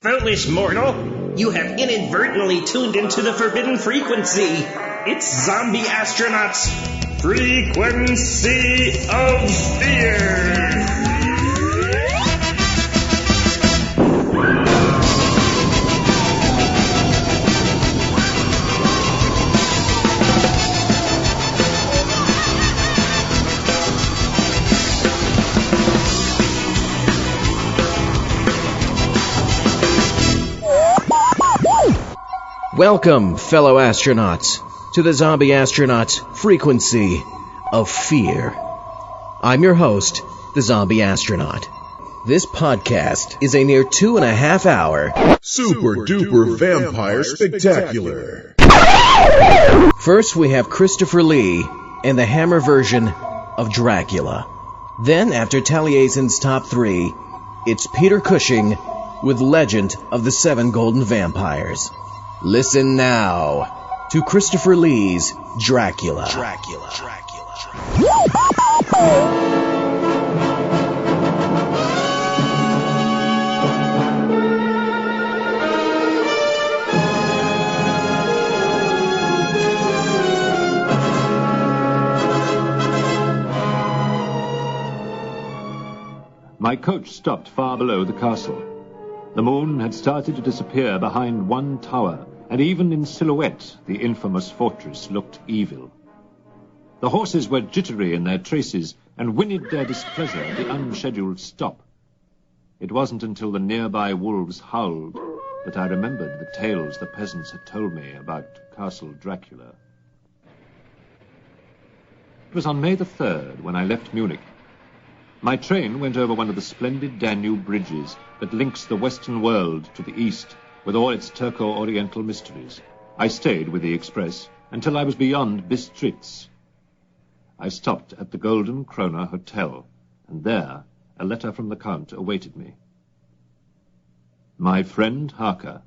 Foolish mortal, you have inadvertently tuned into the forbidden frequency. It's Zombie Astronaut's Frequency of Fear. Welcome, fellow astronauts, to the Zombie Astronaut's Frequency of Fear. I'm your host, the Zombie Astronaut. This podcast is a near 2.5 hour Super Duper Vampire Spectacular. First, we have Christopher Lee and the Hammer version of Dracula. Then, after Taliesin's top 3, it's Peter Cushing with Legend of the Seven Golden Vampires. Listen now to Christopher Lee's Dracula. My coach stopped far below the castle. The moon had started to disappear behind one tower, and even in silhouette, the infamous fortress looked evil. The horses were jittery in their traces and whinnied their displeasure at the unscheduled stop. It wasn't until the nearby wolves howled that I remembered the tales the peasants had told me about Castle Dracula. It was on May the 3rd when I left Munich. My train went over one of the splendid Danube bridges that links the Western world to the East with all its Turco-Oriental mysteries. I stayed with the express until I was beyond Bistritz. I stopped at the Golden Krone Hotel, and there a letter from the Count awaited me. My friend Harker,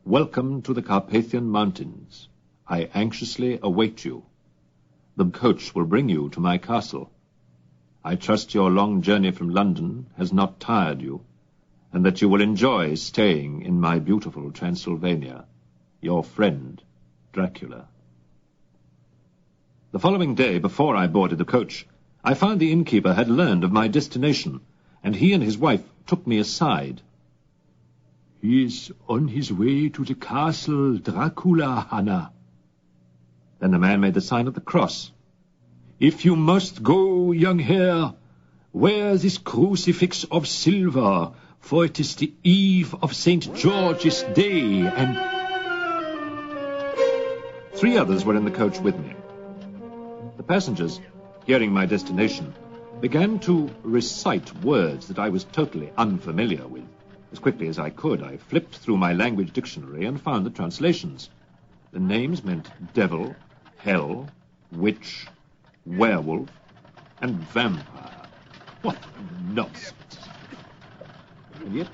welcome to the Carpathian Mountains. I anxiously await you. The coach will bring you to my castle. I trust your long journey from London has not tired you, and that you will enjoy staying in my beautiful Transylvania. Your friend, Dracula. The following day, before I boarded the coach, I found the innkeeper had learned of my destination, and he and his wife took me aside. He is on his way to the castle Dracula, Hannah. Then the man made the sign of the cross. If you must go, young hare, wear this crucifix of silver, for it is the eve of St. George's Day, and... 3 others were in the coach with me. The passengers, hearing my destination, began to recite words that I was totally unfamiliar with. As quickly as I could, I flipped through my language dictionary and found the translations. The names meant devil, hell, witch, werewolf, and vampire. What nonsense. And yet,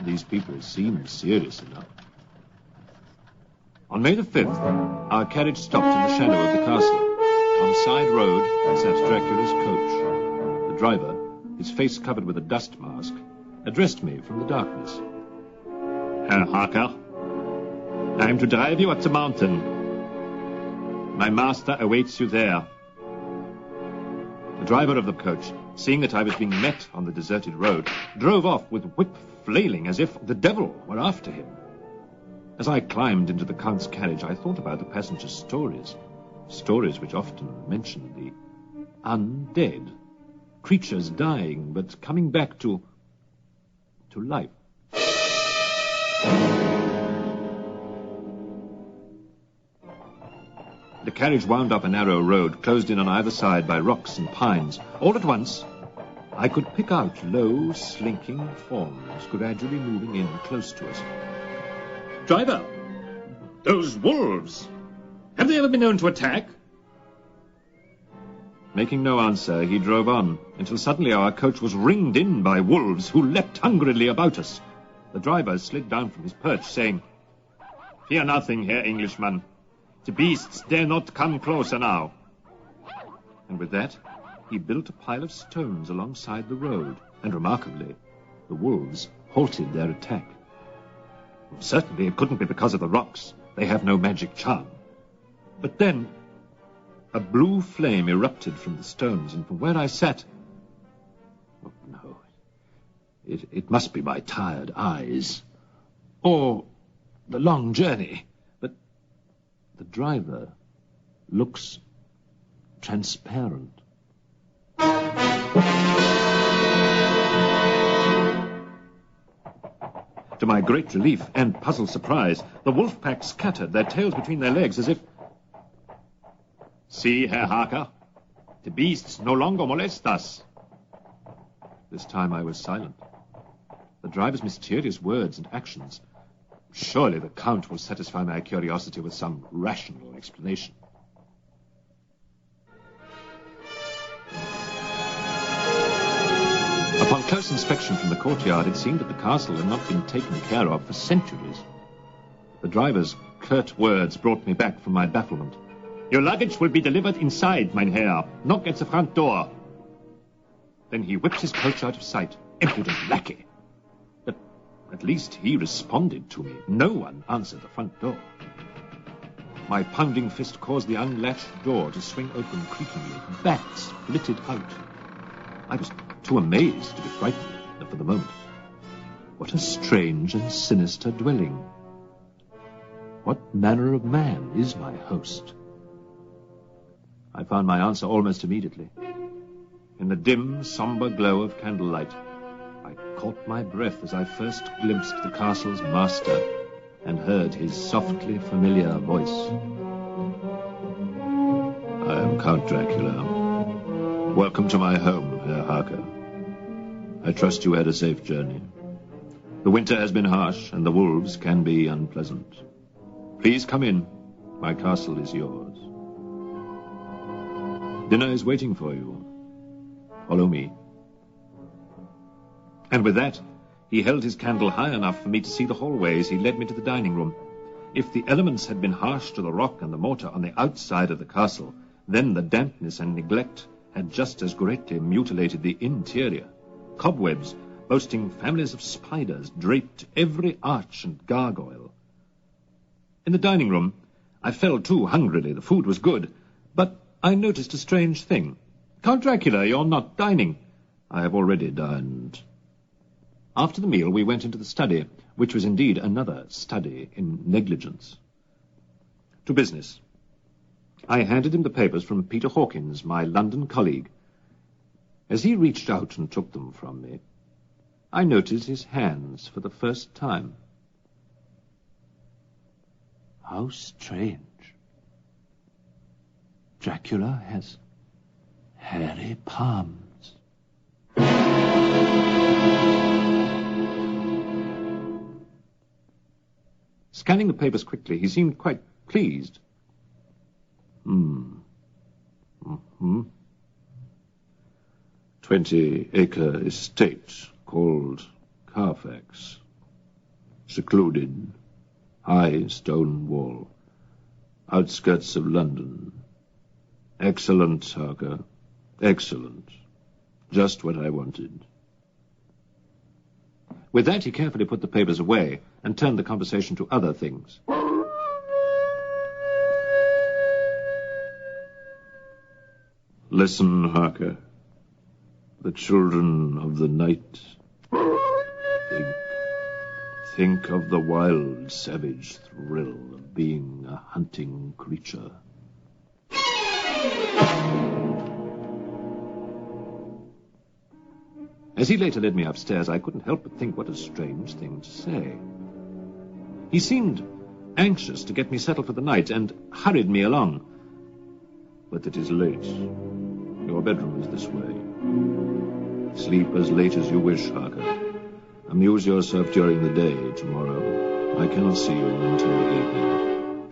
these people seemed serious enough. On May the 5th, our carriage stopped in the shadow of the castle. On the side road sat Dracula's coach. The driver, his face covered with a dust mask, addressed me from the darkness. Herr Harker, I am to drive you up the mountain. My master awaits you there. The driver of the coach, seeing that I was being met on the deserted road, drove off with whip flailing as if the devil were after him. As I climbed into the Count's carriage, I thought about the passengers' stories which often mention the undead, creatures dying but coming back to life. The carriage wound up a narrow road, closed in on either side by rocks and pines. All at once, I could pick out low, slinking forms gradually moving in close to us. Driver, those wolves, have they ever been known to attack? Making no answer, he drove on, until suddenly our coach was ringed in by wolves who leapt hungrily about us. The driver slid down from his perch, saying, Fear nothing, Herr Englishman. The beasts dare not come closer now. And with that, he built a pile of stones alongside the road, and remarkably, the wolves halted their attack. Certainly it couldn't be because of the rocks. They have no magic charm. But then, a blue flame erupted from the stones, and from where I sat... Oh, no. It must be my tired eyes. Or the long journey. But the driver looks transparent. To my great relief and puzzled surprise, the wolf pack scattered, their tails between their legs, as if... See, Herr Harker, the beasts no longer molest us. This time I was silent. The driver's mysterious words and actions. Surely the Count will satisfy my curiosity with some rational explanation. Upon close inspection from the courtyard, it seemed that the castle had not been taken care of for centuries. The driver's curt words brought me back from my bafflement. Your luggage will be delivered inside, mein Herr. Knock at the front door. Then he whipped his coach out of sight. Impudent lackey. But at least he responded to me. No one answered the front door. My pounding fist caused the unlatched door to swing open creakingly. Bats flitted out. I was too amazed to be frightened for the moment. What a strange and sinister dwelling. What manner of man is my host? I found my answer almost immediately. In the dim, somber glow of candlelight, I caught my breath as I first glimpsed the castle's master and heard his softly familiar voice. I am Count Dracula. Welcome to my home, Herr Harker. I trust you had a safe journey. The winter has been harsh, and the wolves can be unpleasant. Please come in. My castle is yours. Dinner is waiting for you. Follow me. And with that, he held his candle high enough for me to see the hallway as he led me to the dining room. If the elements had been harsh to the rock and the mortar on the outside of the castle, then the dampness and neglect had just as greatly mutilated the interior. Cobwebs, boasting families of spiders, draped every arch and gargoyle. In the dining room, I fell to hungrily. The food was good, but I noticed a strange thing. Count Dracula, you're not dining. I have already dined. After the meal, we went into the study, which was indeed another study in negligence. To business. I handed him the papers from Peter Hawkins, my London colleague. As he reached out and took them from me, I noticed his hands for the first time. How strange. Dracula has hairy palms. Scanning the papers quickly, he seemed quite pleased. 20-acre estate called Carfax. Secluded, high stone wall, outskirts of London. Excellent, Harker. Excellent. Just what I wanted. With that, he carefully put the papers away and turned the conversation to other things. Listen, Harker. The children of the night. Think of the wild, savage thrill of being a hunting creature. As he later led me upstairs, I couldn't help but think what a strange thing to say. He seemed anxious to get me settled for the night and hurried me along. But it is late. Your bedroom is this way. Sleep as late as you wish, Harker. Amuse yourself during the day tomorrow. I cannot see you until evening.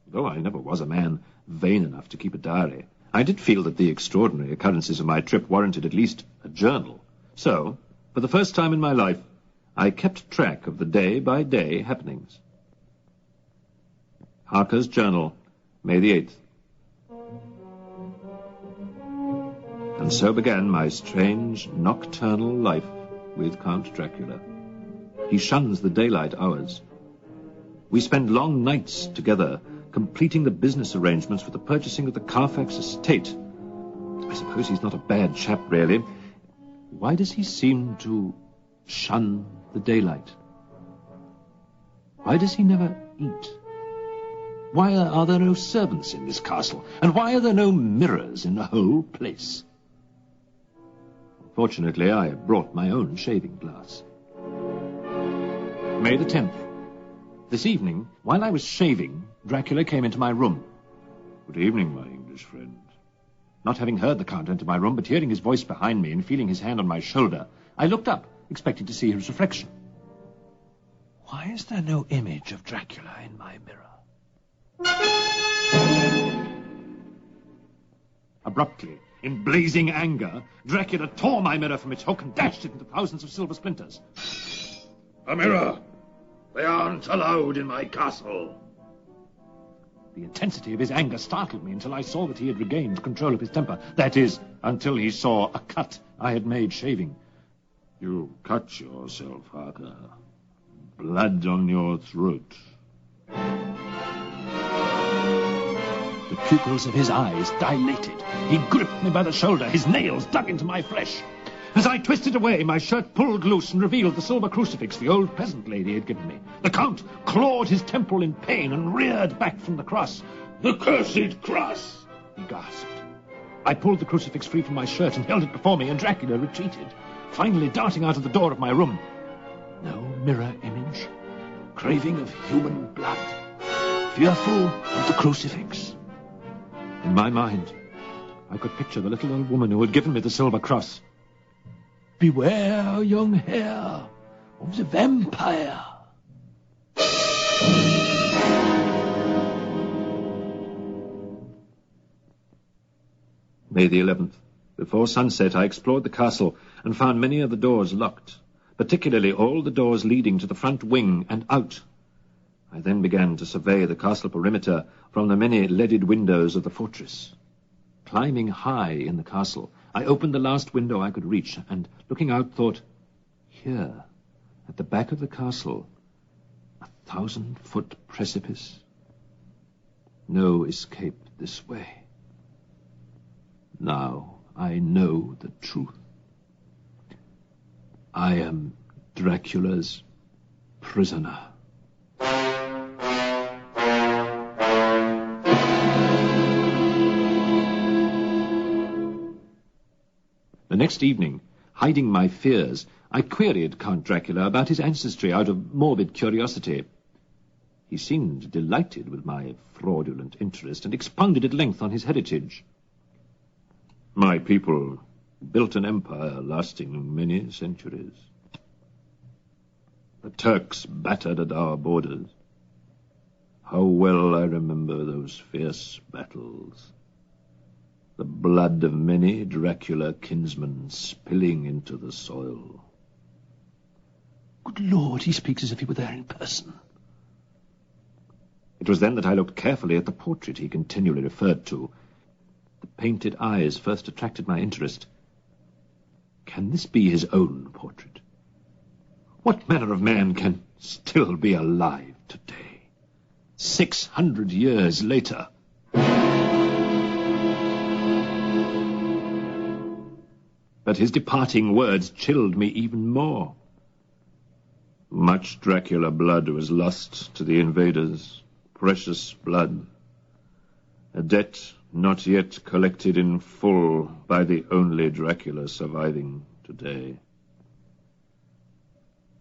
Though I never was a man vain enough to keep a diary, I did feel that the extraordinary occurrences of my trip warranted at least a journal. So, for the first time in my life, I kept track of the day-by-day happenings. Harker's Journal, May the 8th. And so began my strange nocturnal life with Count Dracula. He shuns the daylight hours. We spend long nights together, completing the business arrangements for the purchasing of the Carfax estate. I suppose he's not a bad chap, really. Why does he seem to shun the daylight? Why does he never eat? Why are there no servants in this castle? And why are there no mirrors in the whole place? Fortunately, I brought my own shaving glass. May the 10th. This evening, while I was shaving, Dracula came into my room. Good evening, my English friend. Not having heard the Count enter my room, but hearing his voice behind me and feeling his hand on my shoulder, I looked up, expecting to see his reflection. Why is there no image of Dracula in my mirror? Abruptly, in blazing anger, Dracula tore my mirror from its hook and dashed it into thousands of silver splinters. A mirror! They aren't allowed in my castle. The intensity of his anger startled me until I saw that he had regained control of his temper. That is, until he saw a cut I had made shaving. You cut yourself, Harker. Blood on your throat. The pupils of his eyes dilated. He gripped me by the shoulder, his nails dug into my flesh. As I twisted away, my shirt pulled loose and revealed the silver crucifix the old peasant lady had given me. The Count clawed his temple in pain and reared back from the cross. The cursed cross! He gasped. I pulled the crucifix free from my shirt and held it before me, and Dracula retreated, finally darting out of the door of my room. No mirror image, craving of human blood, fearful of the crucifix. In my mind, I could picture the little old woman who had given me the silver cross. Beware, young hare, of the vampire. May the 11th. Before sunset, I explored the castle and found many of the doors locked, particularly all the doors leading to the front wing and out. I then began to survey the castle perimeter from the many leaded windows of the fortress. Climbing high in the castle, I opened the last window I could reach, and, looking out, thought, here, at the back of the castle, 1,000-foot precipice. No escape this way. Now I know the truth. I am Dracula's prisoner. The next evening, hiding my fears, I queried Count Dracula about his ancestry out of morbid curiosity. He seemed delighted with my fraudulent interest and expounded at length on his heritage. My people built an empire lasting many centuries. The Turks battered at our borders. How well I remember those fierce battles. The blood of many Dracula kinsmen spilling into the soil. Good Lord, he speaks as if he were there in person. It was then that I looked carefully at the portrait he continually referred to. The painted eyes first attracted my interest. Can this be his own portrait? What manner of man can still be alive today, 600 years later? But his departing words chilled me even more. Much Dracula blood was lost to the invaders, precious blood, a debt not yet collected in full by the only Dracula surviving today.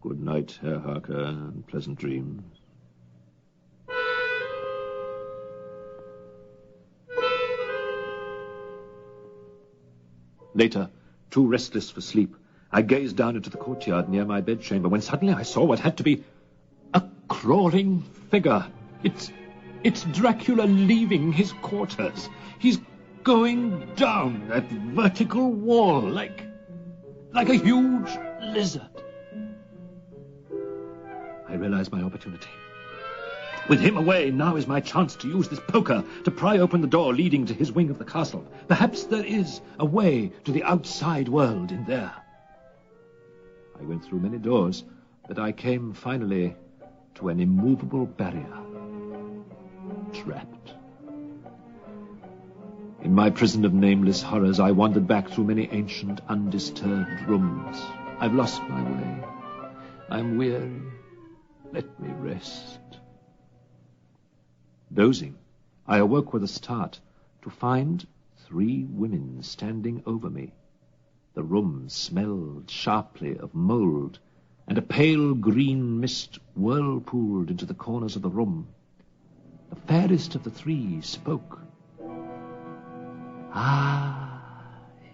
Good night, Herr Harker, and pleasant dreams. Later, too restless for sleep, I gazed down into the courtyard near my bedchamber, when suddenly I saw what had to be a crawling figure. It's Dracula leaving his quarters. He's going down that vertical wall like a huge lizard. I realized my opportunity. With him away, now is my chance to use this poker to pry open the door leading to his wing of the castle. Perhaps there is a way to the outside world in there. I went through many doors, that I came finally to an immovable barrier. Trapped. In my prison of nameless horrors, I wandered back through many ancient, undisturbed rooms. I've lost my way. I'm weary. Let me rest. Dozing, I awoke with a start to find 3 women standing over me. The room smelled sharply of mold, and a pale green mist whirlpooled into the corners of the room. The fairest of the 3 spoke. "Ah,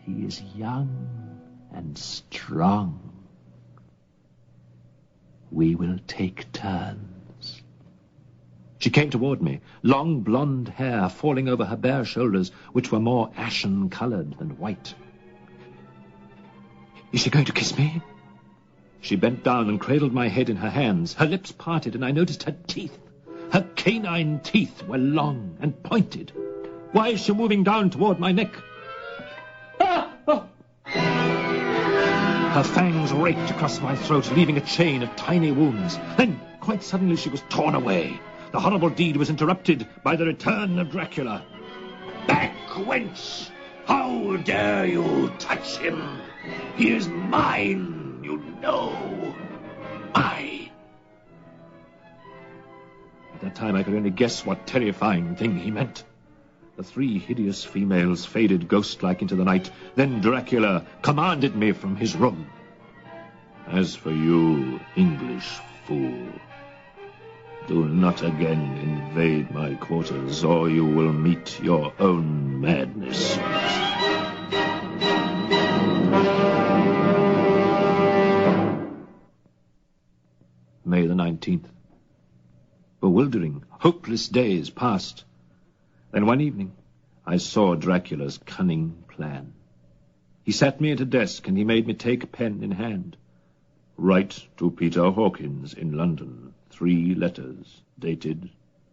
he is young and strong. We will take turns." She came toward me, long blonde hair falling over her bare shoulders, which were more ashen-colored than white. "Is she going to kiss me?" She bent down and cradled my head in her hands. Her lips parted, and I noticed her teeth. Her canine teeth were long and pointed. "Why is she moving down toward my neck?" Ah! Oh! Her fangs raked across my throat, leaving a chain of tiny wounds. Then, quite suddenly, she was torn away. The horrible deed was interrupted by the return of Dracula. "Back, wench! How dare you touch him? He is mine, you know. Mine." At that time, I could only guess what terrifying thing he meant. The 3 hideous females faded ghost-like into the night. Then Dracula commanded me from his room. "As for you, English fool, do not again invade my quarters, or you will meet your own madness." May the 19th. Bewildering, hopeless days passed. Then one evening, I saw Dracula's cunning plan. He sat me at a desk, and he made me take pen in hand. "Write to Peter Hawkins in London 3 letters, dated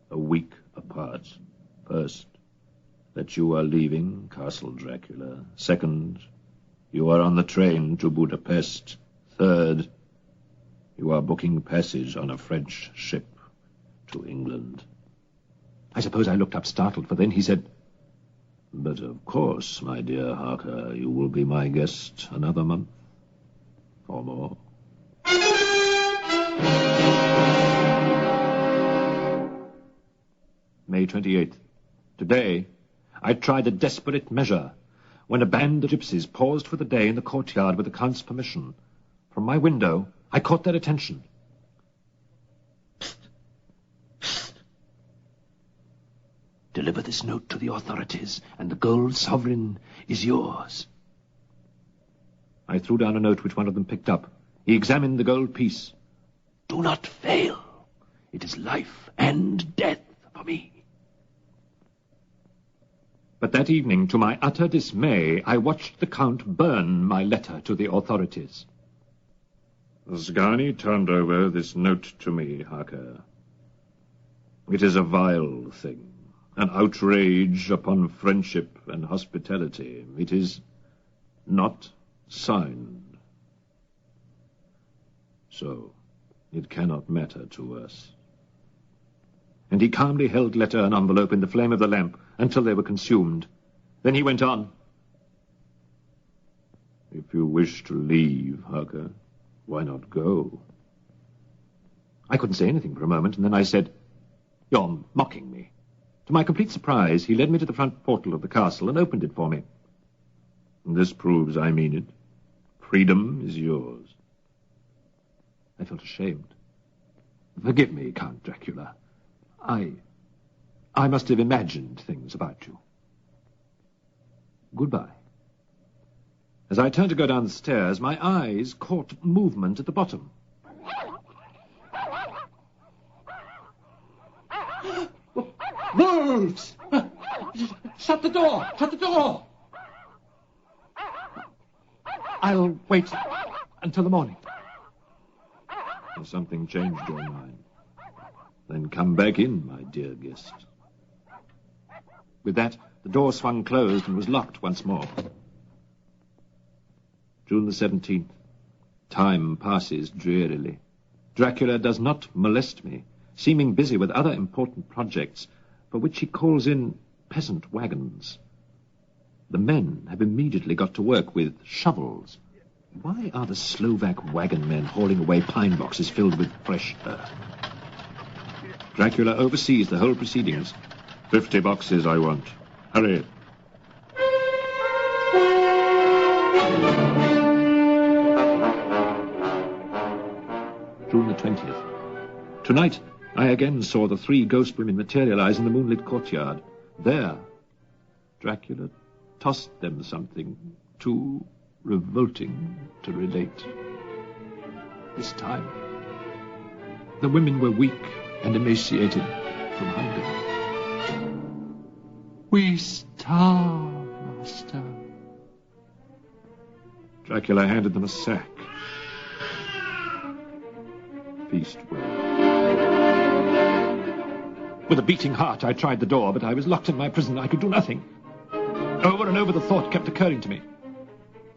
a week apart. First, that you are leaving Castle Dracula. Second, you are on the train to Budapest. Third, you are booking passage on a French ship to England." I suppose I looked up startled, for then he said, "But of course, my dear Harker, you will be my guest another month or more." May 28th. Today, I tried a desperate measure when a band of gypsies paused for the day in the courtyard with the Count's permission. From my window, I caught their attention. "Deliver this note to the authorities, and the gold sovereign is yours." I threw down a note which one of them picked up. He examined the gold piece. "Do not fail. It is life and death for me." But that evening, to my utter dismay, I watched the Count burn my letter to the authorities. "Zgani turned over this note to me, Harker. It is a vile thing. An outrage upon friendship and hospitality. It is not signed. So it cannot matter to us." And he calmly held letter and envelope in the flame of the lamp until they were consumed. Then he went on. "If you wish to leave, Harker, why not go?" I couldn't say anything for a moment, and then I said, "You're mocking me." To my complete surprise, he led me to the front portal of the castle and opened it for me. "This proves I mean it. Freedom is yours." I felt ashamed. "Forgive me, Count Dracula. I must have imagined things about you. Goodbye." As I turned to go down the stairs, my eyes caught movement at the bottom. "Wolves! Shut the door! Shut the door!" "I'll wait until the morning." "Has something changed your mind? Then come back in, my dear guest." With that, the door swung closed and was locked once more. June the 17th. Time passes drearily. Dracula does not molest me, seeming busy with other important projects, for which he calls in peasant wagons. The men have immediately got to work with shovels. Why are the Slovak wagon men hauling away pine boxes filled with fresh earth? Dracula oversees the whole proceedings. 50 boxes I want. Hurry. June the 20th. Tonight, I again saw the 3 ghost women materialize in the moonlit courtyard. There, Dracula tossed them something too revolting to relate. This time, the women were weak and emaciated from hunger. We starve, master. Dracula handed them a sack. Feast well. With a beating heart, I tried the door, but I was locked in my prison. I could do nothing. Over and over the thought kept occurring to me.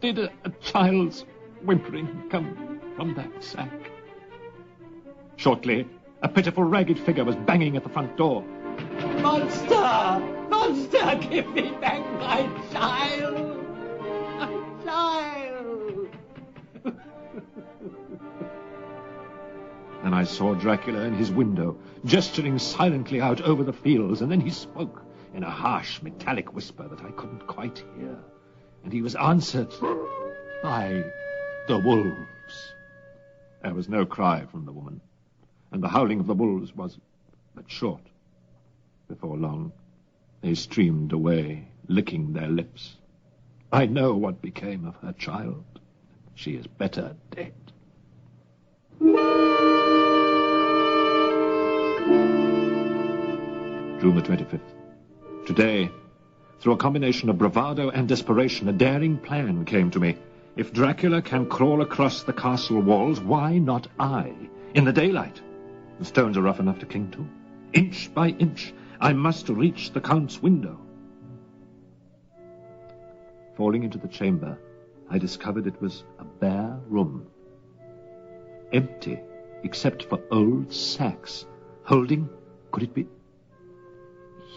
Did a child's whimpering come from that sack? Shortly, a pitiful, ragged figure was banging at the front door. Monster! Monster, give me back my child! My child! And I saw Dracula in his window, gesturing silently out over the fields, and then he spoke in a harsh, metallic whisper that I couldn't quite hear. And he was answered by the wolves. There was no cry from the woman, and the howling of the wolves was but short. Before long, they streamed away, licking their lips. I know what became of her child. She is better dead. June the 25th. Today, through a combination of bravado and desperation, a daring plan came to me. If Dracula can crawl across the castle walls, why not I? In the daylight. The stones are rough enough to cling to. Inch by inch, I must reach the Count's window. Falling into the chamber, I discovered it was a bare room. Empty, except for old sacks, holding, could it be?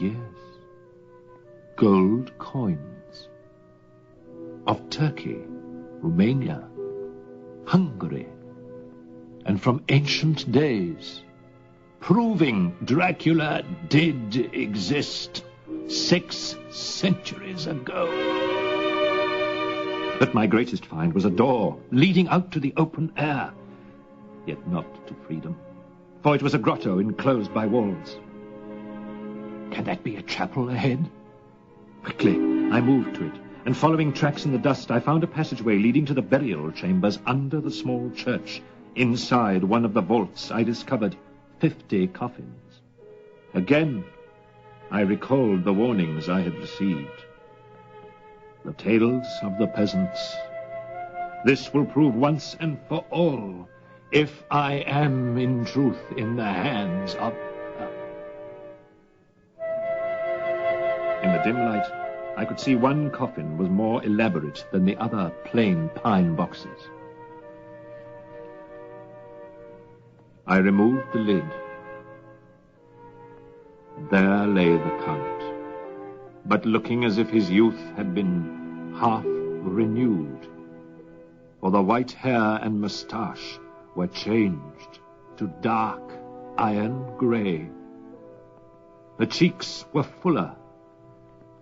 Yes, gold coins. Of Turkey, Romania, Hungary, and from ancient days, proving Dracula did exist 6 centuries ago. But my greatest find was a door leading out to the open air, yet not to freedom, for it was a grotto enclosed by walls. Can that be a chapel ahead? Quickly, I moved to it, and following tracks in the dust, I found a passageway leading to the burial chambers under the small church. Inside one of the vaults, I discovered 50 coffins. Again, I recalled the warnings I had received. The tales of the peasants. This will prove once and for all if I am in truth in the hands of her. In the dim light, I could see one coffin was more elaborate than the other plain pine boxes. I removed the lid. There lay the Count, but looking as if his youth had been half renewed, for the white hair and moustache were changed to dark iron grey. The cheeks were fuller,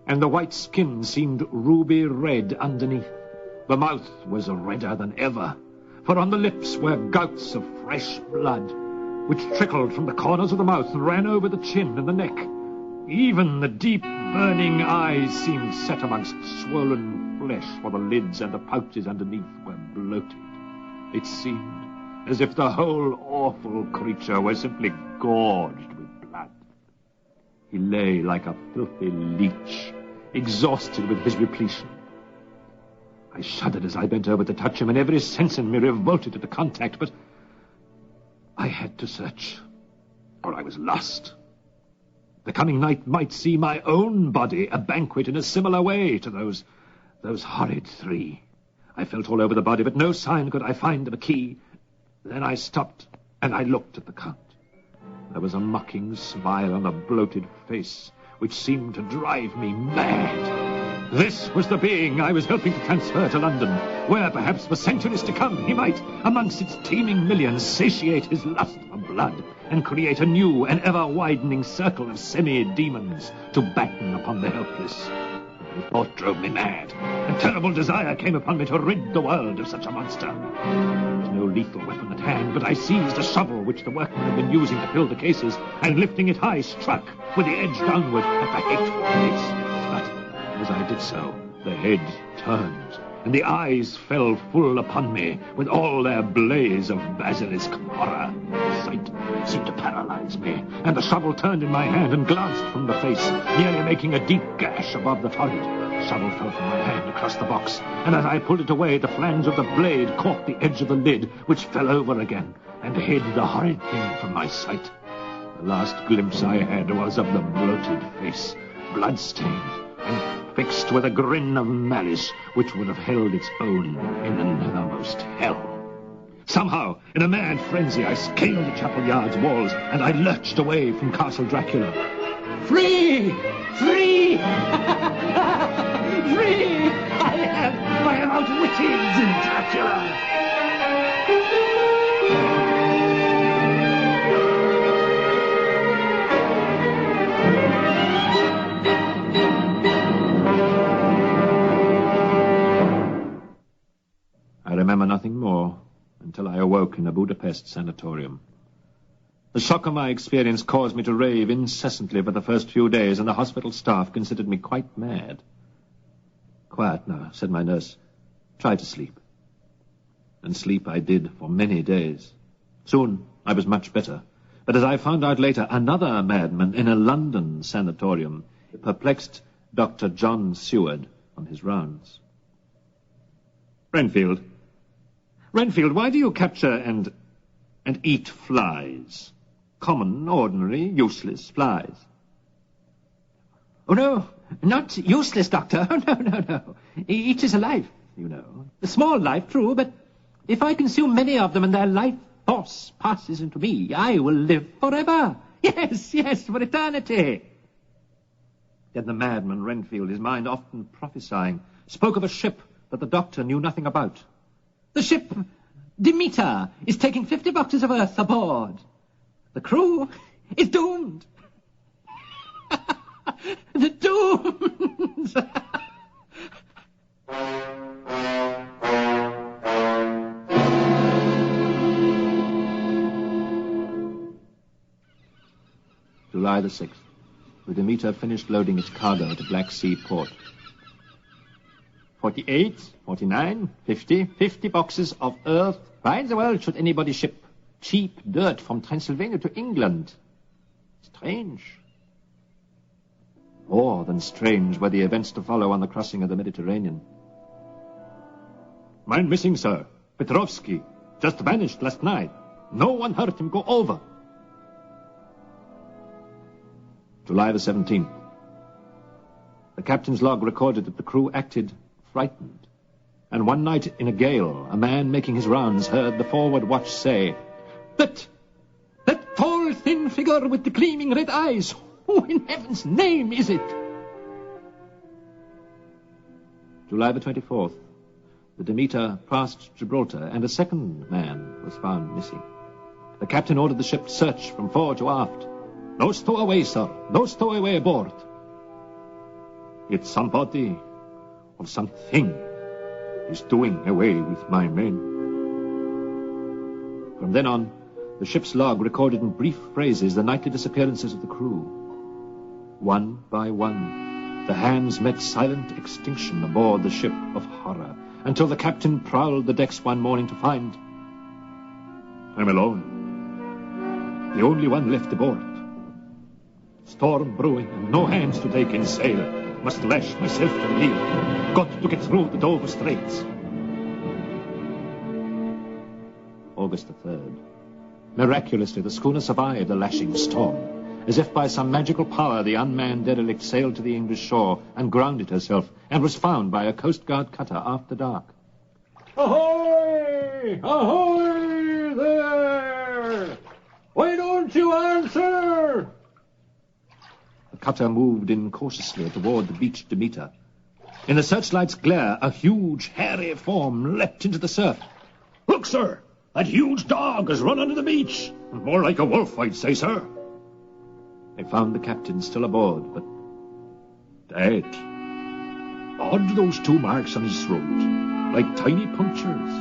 and the white skin seemed ruby red underneath. The mouth was redder than ever, for on the lips were gouts of fresh blood, which trickled from the corners of the mouth and ran over the chin and the neck. Even the deep, burning eyes seemed set amongst swollen flesh, for the lids and the pouches underneath were bloated. It seemed as if the whole awful creature were simply gorged with blood. He lay like a filthy leech, exhausted with his repletion. I shuddered as I bent over to touch him, and every sense in me revolted at the contact, but I had to search, or I was lost. The coming night might see my own body a banquet in a similar way to those horrid 3. I felt all over the body, but no sign could I find of a key. Then I stopped and I looked at the Count. There was a mocking smile on the bloated face, which seemed to drive me mad. This was the being I was helping to transfer to London, where perhaps for centuries to come he might, amongst its teeming millions, satiate his lust for blood and create a new and ever-widening circle of semi-demons to batten upon the helpless. The thought drove me mad. A terrible desire came upon me to rid the world of such a monster. There was no lethal weapon at hand, but I seized a shovel which the workmen had been using to fill the cases, and lifting it high, struck with the edge downward at the hateful face. But as I did so, the head turned, and the eyes fell full upon me with all their blaze of basilisk horror. Sight seemed to paralyze me, and the shovel turned in my hand and glanced from the face, nearly making a deep gash above the forehead. The shovel fell from my hand across the box, and as I pulled it away, the flange of the blade caught the edge of the lid, which fell over again, and hid the horrid thing from my sight. The last glimpse I had was of the bloated face, blood-stained, and fixed with a grin of malice which would have held its own in the nethermost hell. Somehow, in a mad frenzy, I scaled the chapel yard's walls, and I lurched away from Castle Dracula. Free! Free! Free! I am outwitted Dracula! I remember nothing more until I awoke in a Budapest sanatorium. The shock of my experience caused me to rave incessantly for the first few days, and the hospital staff considered me quite mad. Quiet now, said my nurse. Try to sleep. And sleep I did for many days. Soon I was much better. But as I found out later, another madman in a London sanatorium perplexed Dr. John Seward on his rounds. Renfield, why do you capture and eat flies? Common, ordinary, useless flies. Oh, no, not useless, Doctor. Oh, no. Each is a life, you know. A small life, true, but if I consume many of them and their life force passes into me, I will live forever. Yes, for eternity. Then the madman Renfield, his mind often prophesying, spoke of a ship that the doctor knew nothing about. The ship, Demeter, is taking 50 boxes of earth aboard. The crew is doomed. The doomed. July the 6th. The Demeter finished loading its cargo at a Black Sea port. 48, 49, 50 boxes of earth. Why in the world should anybody ship cheap dirt from Transylvania to England? Strange. More than strange were the events to follow on the crossing of the Mediterranean. Mine missing, sir. Petrovsky. Just vanished last night. No one heard him go over. July the 17th. The captain's log recorded that the crew acted frightened. And one night in a gale, a man making his rounds heard the forward watch say, That tall, thin figure with the gleaming red eyes, who in heaven's name is it? July the 24th. The Demeter passed Gibraltar, and a second man was found missing. The captain ordered the ship searched from fore to aft. No stowaway, sir. No stowaway aboard. Yet somebody or something is doing away with my men. From then on, the ship's log recorded in brief phrases the nightly disappearances of the crew. One by one, the hands met silent extinction aboard the ship of horror, until the captain prowled the decks one morning to find I'm alone. The only one left aboard. Storm brewing and no hands to take in sail. Must lash myself to the lee. Got to get through the Dover Straits. August the 3rd. Miraculously, the schooner survived the lashing storm. As if by some magical power, the unmanned derelict sailed to the English shore and grounded herself, and was found by a Coast Guard cutter after dark. Ahoy! Ahoy there! answer? Why don't you answer? The cutter moved incautiously toward the beached Demeter. In the searchlight's glare, a huge, hairy form leapt into the surf. Look, sir, that huge dog has run under the beach. More like a wolf, I'd say, sir. They found the captain still aboard, but dead. Odd, those 2 marks on his throat, like tiny punctures.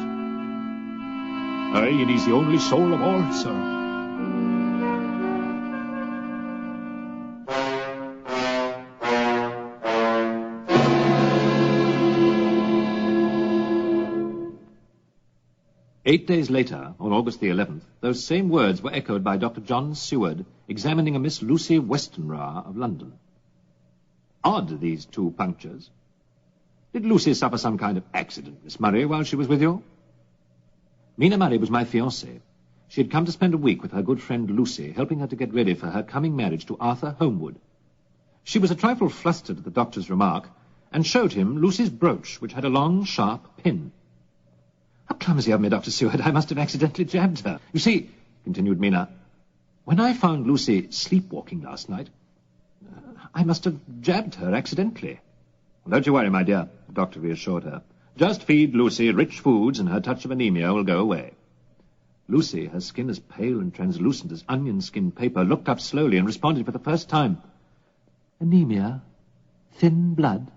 Aye, and he's the only soul of all, sir. 8 days later, on August the 11th, those same words were echoed by Dr. John Seward, examining a Miss Lucy Westenra of London. Odd, these 2 punctures. Did Lucy suffer some kind of accident, Miss Murray, while she was with you? Mina Murray was my fiancée. She had come to spend a week with her good friend Lucy, helping her to get ready for her coming marriage to Arthur Homewood. She was a trifle flustered at the doctor's remark, and showed him Lucy's brooch, which had a long, sharp pin. How clumsy of me, Dr. Seward. I must have accidentally jabbed her. You see, continued Mina, when I found Lucy sleepwalking last night, I must have jabbed her accidentally. Don't you worry, my dear, the doctor reassured her. Just feed Lucy rich foods and her touch of anemia will go away. Lucy, her skin as pale and translucent as onion-skin paper, looked up slowly and responded for the first time. Anemia? Thin blood?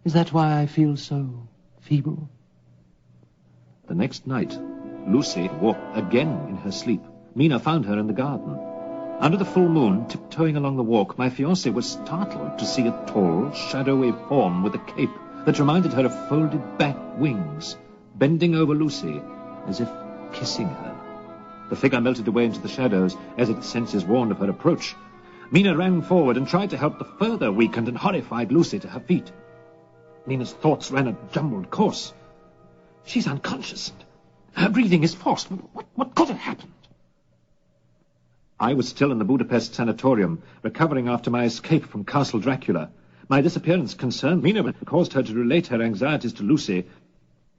Is that why I feel so feeble? The next night, Lucy walked again in her sleep. Mina found her in the garden. Under the full moon, tiptoeing along the walk, my fiancée was startled to see a tall, shadowy form with a cape that reminded her of folded back wings, bending over Lucy as if kissing her. The figure melted away into the shadows as its senses warned of her approach. Mina ran forward and tried to help the further weakened and horrified Lucy to her feet. Mina's thoughts ran a jumbled course. She's unconscious. Her breathing is forced. What could have happened? I was still in the Budapest sanatorium, recovering after my escape from Castle Dracula. My disappearance concerned Mina and caused her to relate her anxieties to Lucy.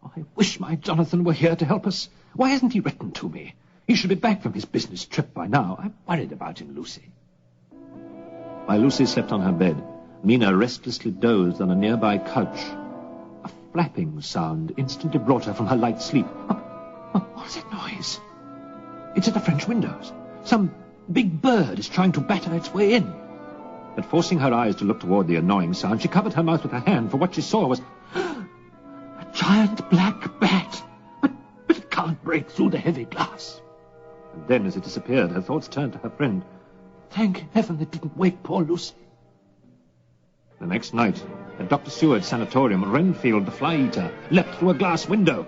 Oh, I wish my Jonathan were here to help us. Why hasn't he written to me? He should be back from his business trip by now. I'm worried about him, Lucy. While Lucy slept on her bed, Mina restlessly dozed on a nearby couch. A flapping sound instantly brought her from her light sleep. What is that noise? It's at the French windows. Some big bird is trying to batter its way in. But forcing her eyes to look toward the annoying sound, she covered her mouth with her hand, for what she saw was a giant black bat. But it can't break through the heavy glass. And then, as it disappeared, her thoughts turned to her friend. Thank heaven it didn't wake poor Lucy. The next night, at Dr. Seward's sanatorium, Renfield, the fly-eater, leapt through a glass window.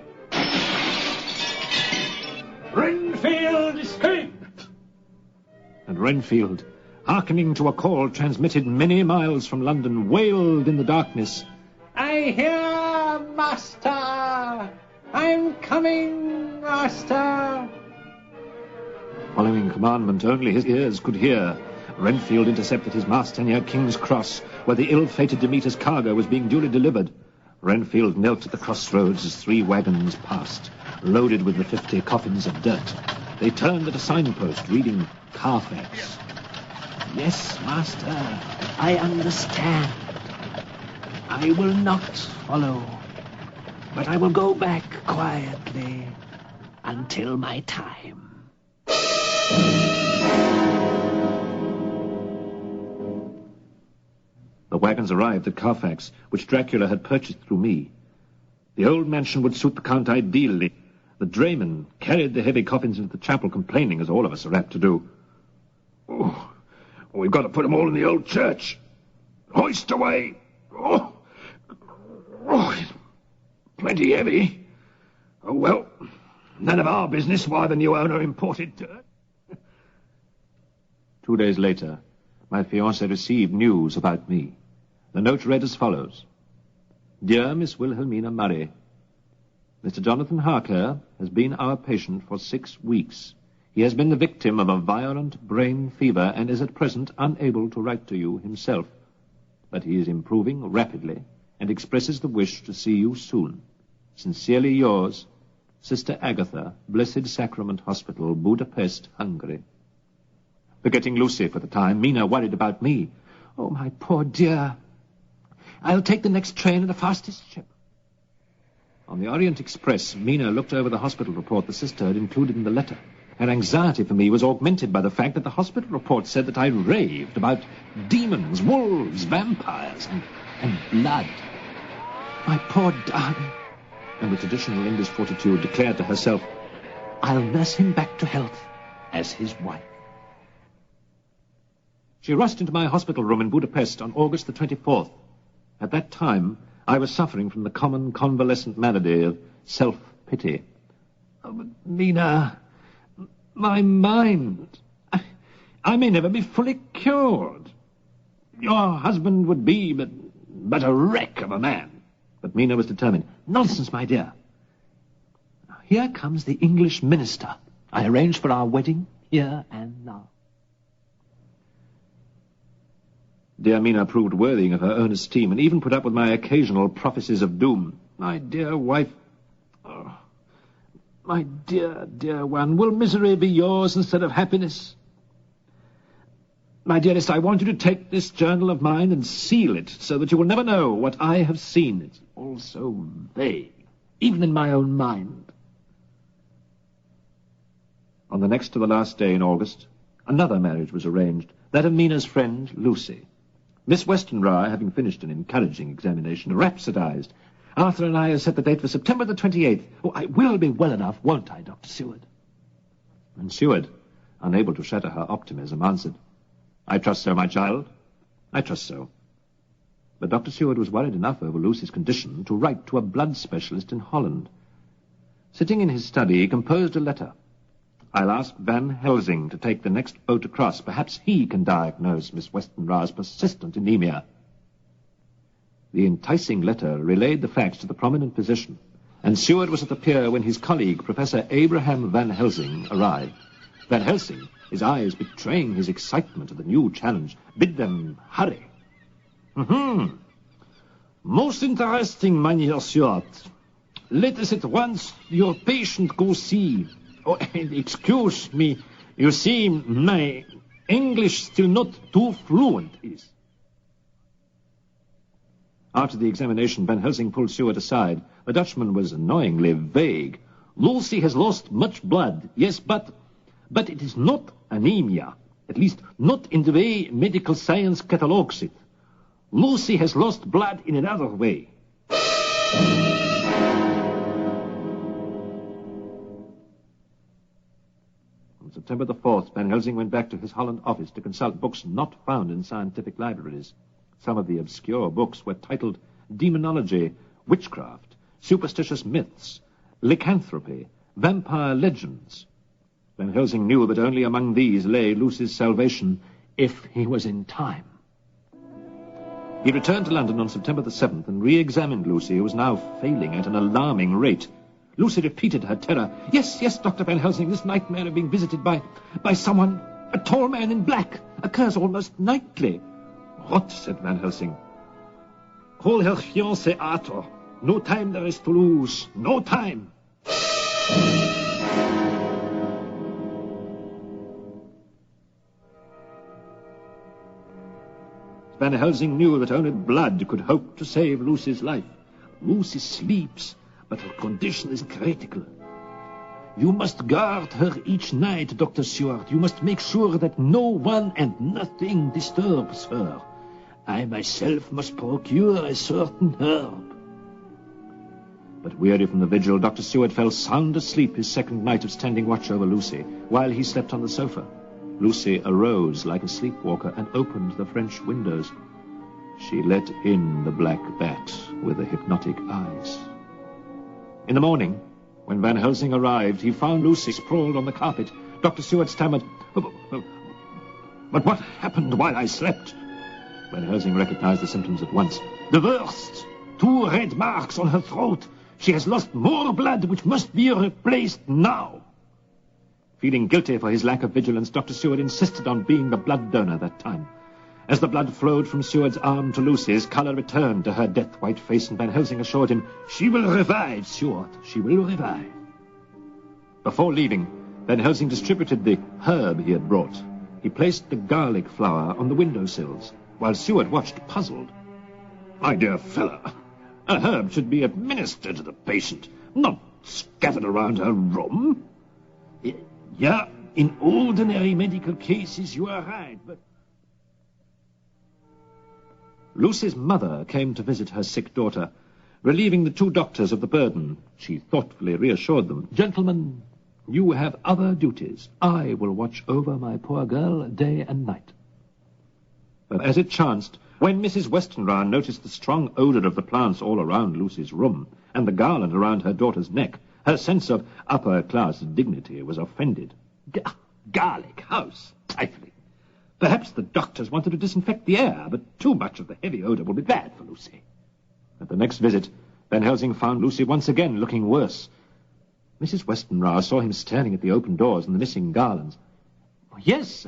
Renfield escaped! And Renfield, hearkening to a call transmitted many miles from London, wailed in the darkness, I hear, Master! I'm coming, Master! Following commandment only his ears could hear, Renfield intercepted his master near King's Cross, where the ill-fated Demeter's cargo was being duly delivered. Renfield knelt at the crossroads as 3 wagons passed, loaded with the 50 coffins of dirt. They turned at a signpost reading Carfax. Yes, Master, I understand. I will not follow, but I will go back quietly until my time. The wagons arrived at Carfax, which Dracula had purchased through me. The old mansion would suit the Count ideally. The drayman carried the heavy coffins into the chapel, complaining, as all of us are apt to do. Oh, we've got to put them all in the old church. Hoist away. Oh, it's plenty heavy. Oh, well, none of our business why the new owner imported dirt. 2 days later, my fiancée received news about me. The note read as follows. Dear Miss Wilhelmina Murray, Mr. Jonathan Harker has been our patient for 6 weeks. He has been the victim of a violent brain fever and is at present unable to write to you himself. But he is improving rapidly and expresses the wish to see you soon. Sincerely yours, Sister Agatha, Blessed Sacrament Hospital, Budapest, Hungary. Forgetting Lucy for the time, Mina worried about me. Oh, my poor dear. I'll take the next train in the fastest ship. On the Orient Express, Mina looked over the hospital report the sister had included in the letter. Her anxiety for me was augmented by the fact that the hospital report said that I raved about demons, wolves, vampires, and blood. My poor darling. And with traditional English fortitude declared to herself, I'll nurse him back to health as his wife. She rushed into my hospital room in Budapest on August the 24th. At that time, I was suffering from the common convalescent malady of self-pity. Oh, but Mina, my mind, I may never be fully cured. Your husband would be but a wreck of a man. But Mina was determined. Nonsense, my dear. Here comes the English minister. I arranged for our wedding here and now. Dear Mina proved worthy of her own esteem, and even put up with my occasional prophecies of doom. My dear wife... Oh, my dear, dear one, will misery be yours instead of happiness? My dearest, I want you to take this journal of mine and seal it, so that you will never know what I have seen. It's all so vague, even in my own mind. On the next to the last day in August, another marriage was arranged, that of Mina's friend, Lucy. Miss Westenra, having finished an encouraging examination, rhapsodized. Arthur and I have set the date for September the 28th. Oh, I will be well enough, won't I, Dr. Seward? And Seward, unable to shatter her optimism, answered, I trust so, my child. I trust so. But Dr. Seward was worried enough over Lucy's condition to write to a blood specialist in Holland. Sitting in his study, he composed a letter. I'll ask Van Helsing to take the next boat across. Perhaps he can diagnose Miss Westenra's persistent anemia. The enticing letter relayed the facts to the prominent physician, and Seward was at the pier when his colleague, Professor Abraham Van Helsing, arrived. Van Helsing, his eyes betraying his excitement at the new challenge, bid them hurry. Most interesting, Mynheer Seward. Let us at once your patient go see. Oh, and excuse me, you see, my English still not too fluent is. After the examination, Van Helsing pulled Seward aside. The Dutchman was annoyingly vague. Lucy has lost much blood, yes, but it is not anemia. At least, not in the way medical science catalogues it. Lucy has lost blood in another way. On September the 4th, Van Helsing went back to his Holland office to consult books not found in scientific libraries. Some of the obscure books were titled Demonology, Witchcraft, Superstitious Myths, Lycanthropy, Vampire Legends. Van Helsing knew that only among these lay Lucy's salvation, if he was in time. He returned to London on September the 7th and re-examined Lucy, who was now failing at an alarming rate. Lucy repeated her terror. Yes, Dr. Van Helsing, this nightmare of being visited by someone, a tall man in black, occurs almost nightly. What? Said Van Helsing. Call her fiancé Arthur. No time there is to lose. No time. Van Helsing knew that only blood could hope to save Lucy's life. Lucy sleeps, but her condition is critical. You must guard her each night, Dr. Seward. You must make sure that no one and nothing disturbs her. I myself must procure a certain herb. But weary from the vigil, Dr. Seward fell sound asleep his second night of standing watch over Lucy, while he slept on the sofa. Lucy arose like a sleepwalker and opened the French windows. She let in the black bat with the hypnotic eyes. In the morning, when Van Helsing arrived, he found Lucy sprawled on the carpet. Dr. Seward stammered, But what happened while I slept? Van Helsing recognized the symptoms at once. The worst! 2 red marks on her throat. She has lost more blood, which must be replaced now. Feeling guilty for his lack of vigilance, Dr. Seward insisted on being the blood donor that time. As the blood flowed from Seward's arm to Lucy's, colour returned to her death-white face, and Van Helsing assured him, She will revive, Seward. She will revive. Before leaving, Van Helsing distributed the herb he had brought. He placed the garlic flower on the windowsills, while Seward watched puzzled. My dear fellow, a herb should be administered to the patient, not scattered around her room. Yeah, in ordinary medical cases you are right, but... Lucy's mother came to visit her sick daughter, relieving the two doctors of the burden. She thoughtfully reassured them, "Gentlemen, you have other duties. I will watch over my poor girl day and night." But as it chanced, when Mrs. Westenra noticed the strong odor of the plants all around Lucy's room, and the garland around her daughter's neck, her sense of upper-class dignity was offended. Garlic house, trifling. Perhaps the doctors wanted to disinfect the air, but too much of the heavy odor will be bad for Lucy. At the next visit, Van Helsing found Lucy once again looking worse. Mrs. Westenra saw him staring at the open doors and the missing garlands. "Yes,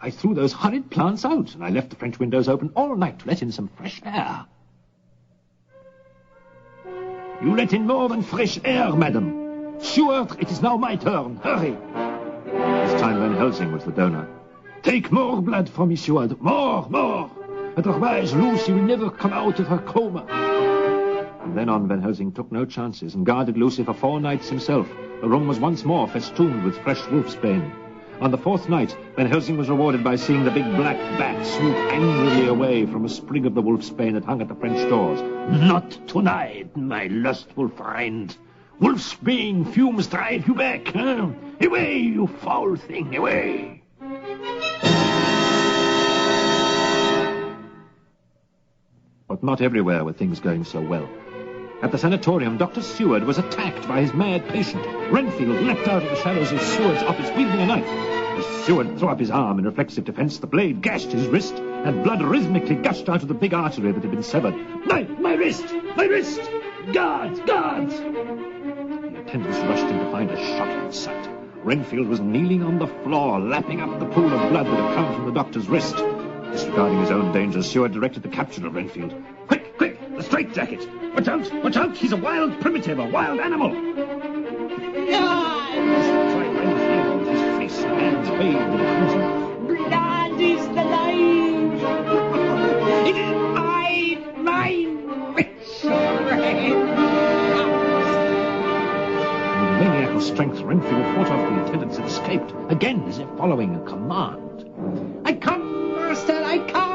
I threw those horrid plants out, and I left the French windows open all night to let in some fresh air." You let in more than fresh air, madam. Seward, it is now my turn. Hurry. This time Van Helsing was the donor. Take more blood from me, Seward. More. Otherwise, Lucy will never come out of her coma. From then on, Van Helsing took no chances and guarded Lucy for 4 nights himself. The room was once more festooned with fresh wolfsbane. On the 4th night, Van Helsing was rewarded by seeing the big black bat swoop angrily away from a sprig of the wolfsbane that hung at the French doors. Not tonight, my lustful friend. Wolfsbane fumes drive you back, huh? Away, you foul thing, away. But not everywhere were things going so well. At the sanatorium, Dr. Seward was attacked by his mad patient. Renfield leapt out of the shadows of Seward's office, wielding a knife. As Seward threw up his arm in reflexive defense, the blade gashed his wrist, and blood rhythmically gushed out of the big artery that had been severed. My wrist! Guards! The attendants rushed in to find a shocking sight. Renfield was kneeling on the floor, lapping up the pool of blood that had come from the doctor's wrist. Disregarding his own danger, Seward directed the capture of Renfield. Quick! The straitjacket! Watch out! He's a wild primitive, a wild animal! Blood! Renfield, his face and hands bathed in crimson. Blood is the life! It is mine! Rich red! With maniacal strength, Renfield fought off the attendants and escaped, again as if following a command. I come, master, I come!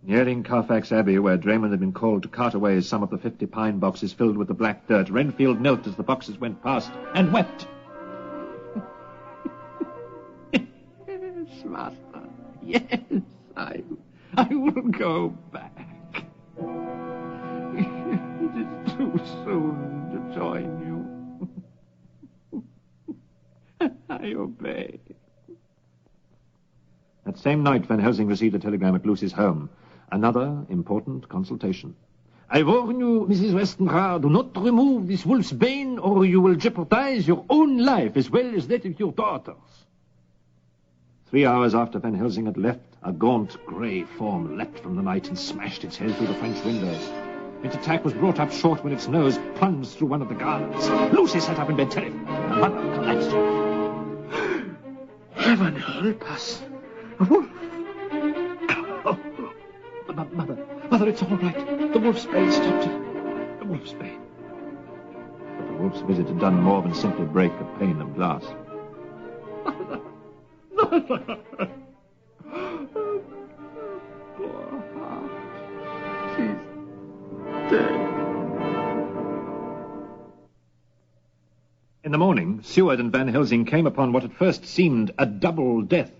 Nearing Carfax Abbey, where Draymond had been called to cart away some of the 50 pine boxes filled with the black dirt, Renfield knelt as the boxes went past and wept. Yes, master. Yes, I will go back. It is too soon to join you. I obey. That same night, Van Helsing received a telegram at Lucy's home. Another important consultation. I warn you, Mrs. Westenra, do not remove this wolf's bane, or you will jeopardize your own life as well as that of your daughters. 3 hours after Van Helsing had left, a gaunt, grey form leapt from the night and smashed its head through the French windows. Its attack was brought up short when its nose plunged through one of the garlands. Lucy sat up in bed, terrified. Her mother collapsed. Heaven help us! A wolf! Mother, it's all right. The wolf's bane stopped it. The wolf's bane. But the wolf's visit had done more than simply break a pane of glass. Mother! Poor heart. She's dead. In the morning, Seward and Van Helsing came upon what at first seemed a double death.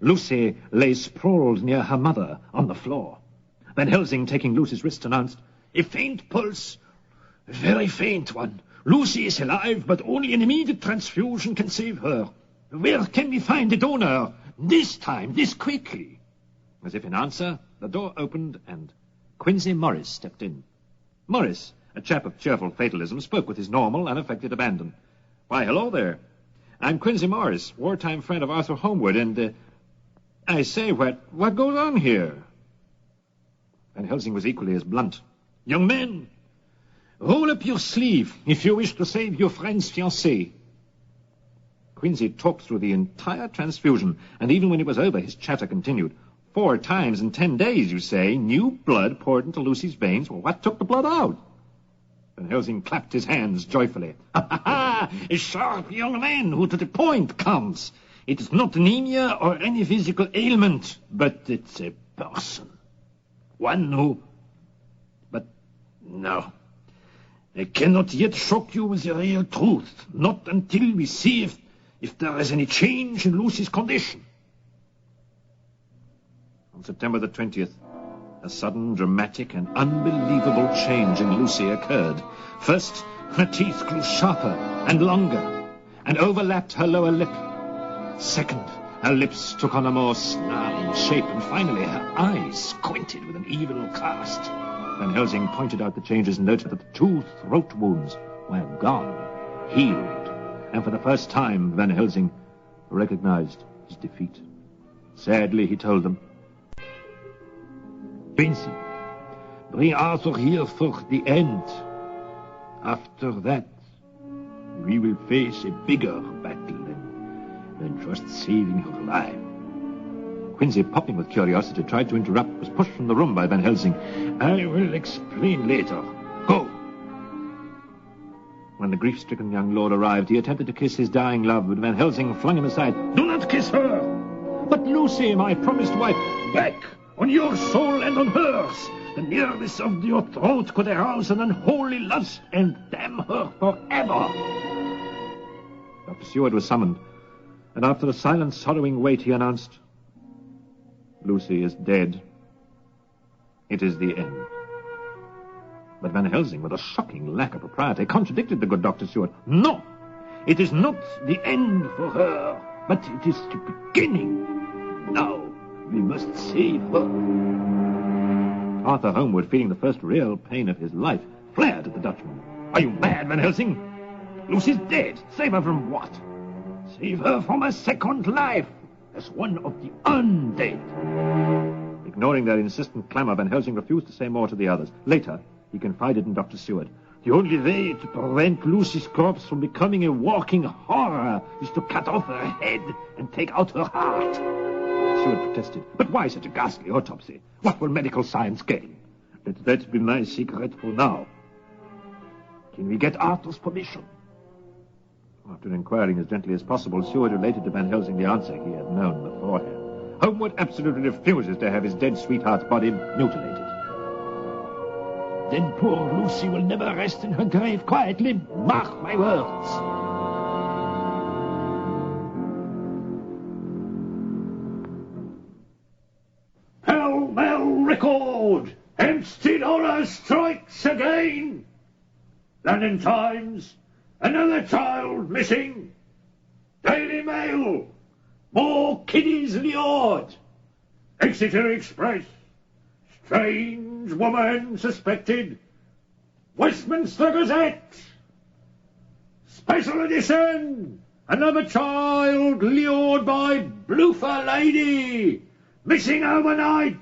Lucy lay sprawled near her mother on the floor. Van Helsing, taking Lucy's wrist, announced, "A faint pulse. A very faint one. Lucy is alive, but only an immediate transfusion can save her. Where can we find a donor? This time, this quickly." As if in answer, the door opened and Quincy Morris stepped in. Morris, a chap of cheerful fatalism, spoke with his normal, unaffected abandon. "Why, hello there. I'm Quincy Morris, wartime friend of Arthur Homewood, and, I say, what goes on here?" Van Helsing was equally as blunt. "Young man, Roll up your sleeve if you wish to save your friend's fiancée. Quincy talked through the entire transfusion, and even when it was over, his chatter continued. 4 times in 10 days, you say, new blood poured into Lucy's veins. Well, what took the blood out? Van Helsing clapped his hands joyfully. Ha, ha, ha! A sharp young man who to the point comes. It is not anemia or any physical ailment, but it's a person. One who... But no. I cannot yet shock you with the real truth, not until we see if there is any change in Lucy's condition. On September the 20th, a sudden, dramatic, and unbelievable change in Lucy occurred. First, her teeth grew sharper and longer, and overlapped her lower lip. Second, her lips took on a more snarling shape, and finally her eyes squinted with an evil cast. Van Helsing pointed out the changes and noted that the 2 throat wounds were gone, healed, and for the first time Van Helsing recognized his defeat. Sadly, he told them, Quincy, bring Arthur here for the end. After that, we will face a bigger battle than just saving her life. Quincy, popping with curiosity, tried to interrupt, was pushed from the room by Van Helsing. I will explain later. Go. When the grief-stricken young lord arrived, he attempted to kiss his dying love, but Van Helsing flung him aside. Do not kiss her! But Lucy, my promised wife, back on your soul and on hers. The nearness of your throat could arouse an unholy lust and damn her forever. Dr. Seward was summoned, and after a silent, sorrowing wait, he announced, Lucy is dead. It is the end. But Van Helsing, with a shocking lack of propriety, contradicted the good Dr. Seward. No, it is not the end for her, but it is the beginning. Now we must save her. Arthur Holmwood, feeling the first real pain of his life, flared at the Dutchman. Are you mad, Van Helsing? Lucy's dead. Save her from what? Save her from a second life, as one of the undead. Ignoring their insistent clamor, Van Helsing refused to say more to the others. Later, he confided in Dr. Seward. The only way to prevent Lucy's corpse from becoming a walking horror is to cut off her head and take out her heart. Seward protested. But why such a ghastly autopsy? What will medical science gain? Let that be my secret for now. Can we get Arthur's permission? After inquiring as gently as possible, Seward related to Van Helsing the answer he had known beforehand. Holmwood absolutely refuses to have his dead sweetheart's body mutilated. Then poor Lucy will never rest in her grave quietly. Mark my words. Pell-mell record! Hampstead horror strikes again! London Times, another child missing. Daily Mail, more kiddies lured. Exeter Express, strange woman suspected. Westminster Gazette, special edition, another child lured by bloofer lady. Missing overnight,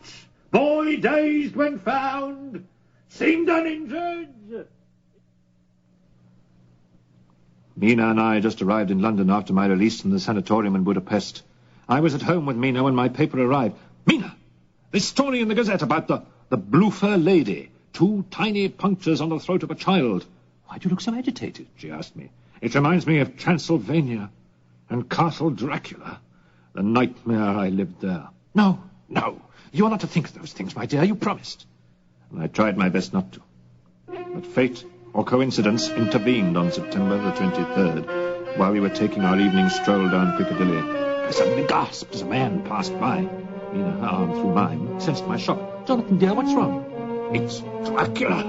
boy dazed when found, seemed uninjured. Mina and I just arrived in London after my release from the sanatorium in Budapest. I was at home with Mina when my paper arrived. Mina, this story in the Gazette about the bloofer lady. 2 tiny punctures on the throat of a child. Why do you look so agitated? She asked me. It reminds me of Transylvania and Castle Dracula. The nightmare I lived there. No, you are not to think of those things, my dear. You promised. And I tried my best not to. But fate or coincidence intervened on September the 23rd, while we were taking our evening stroll down Piccadilly. I suddenly gasped as a man passed by. Mina, her arm through mine, sensed my shock. Jonathan, dear, what's wrong? It's Dracula.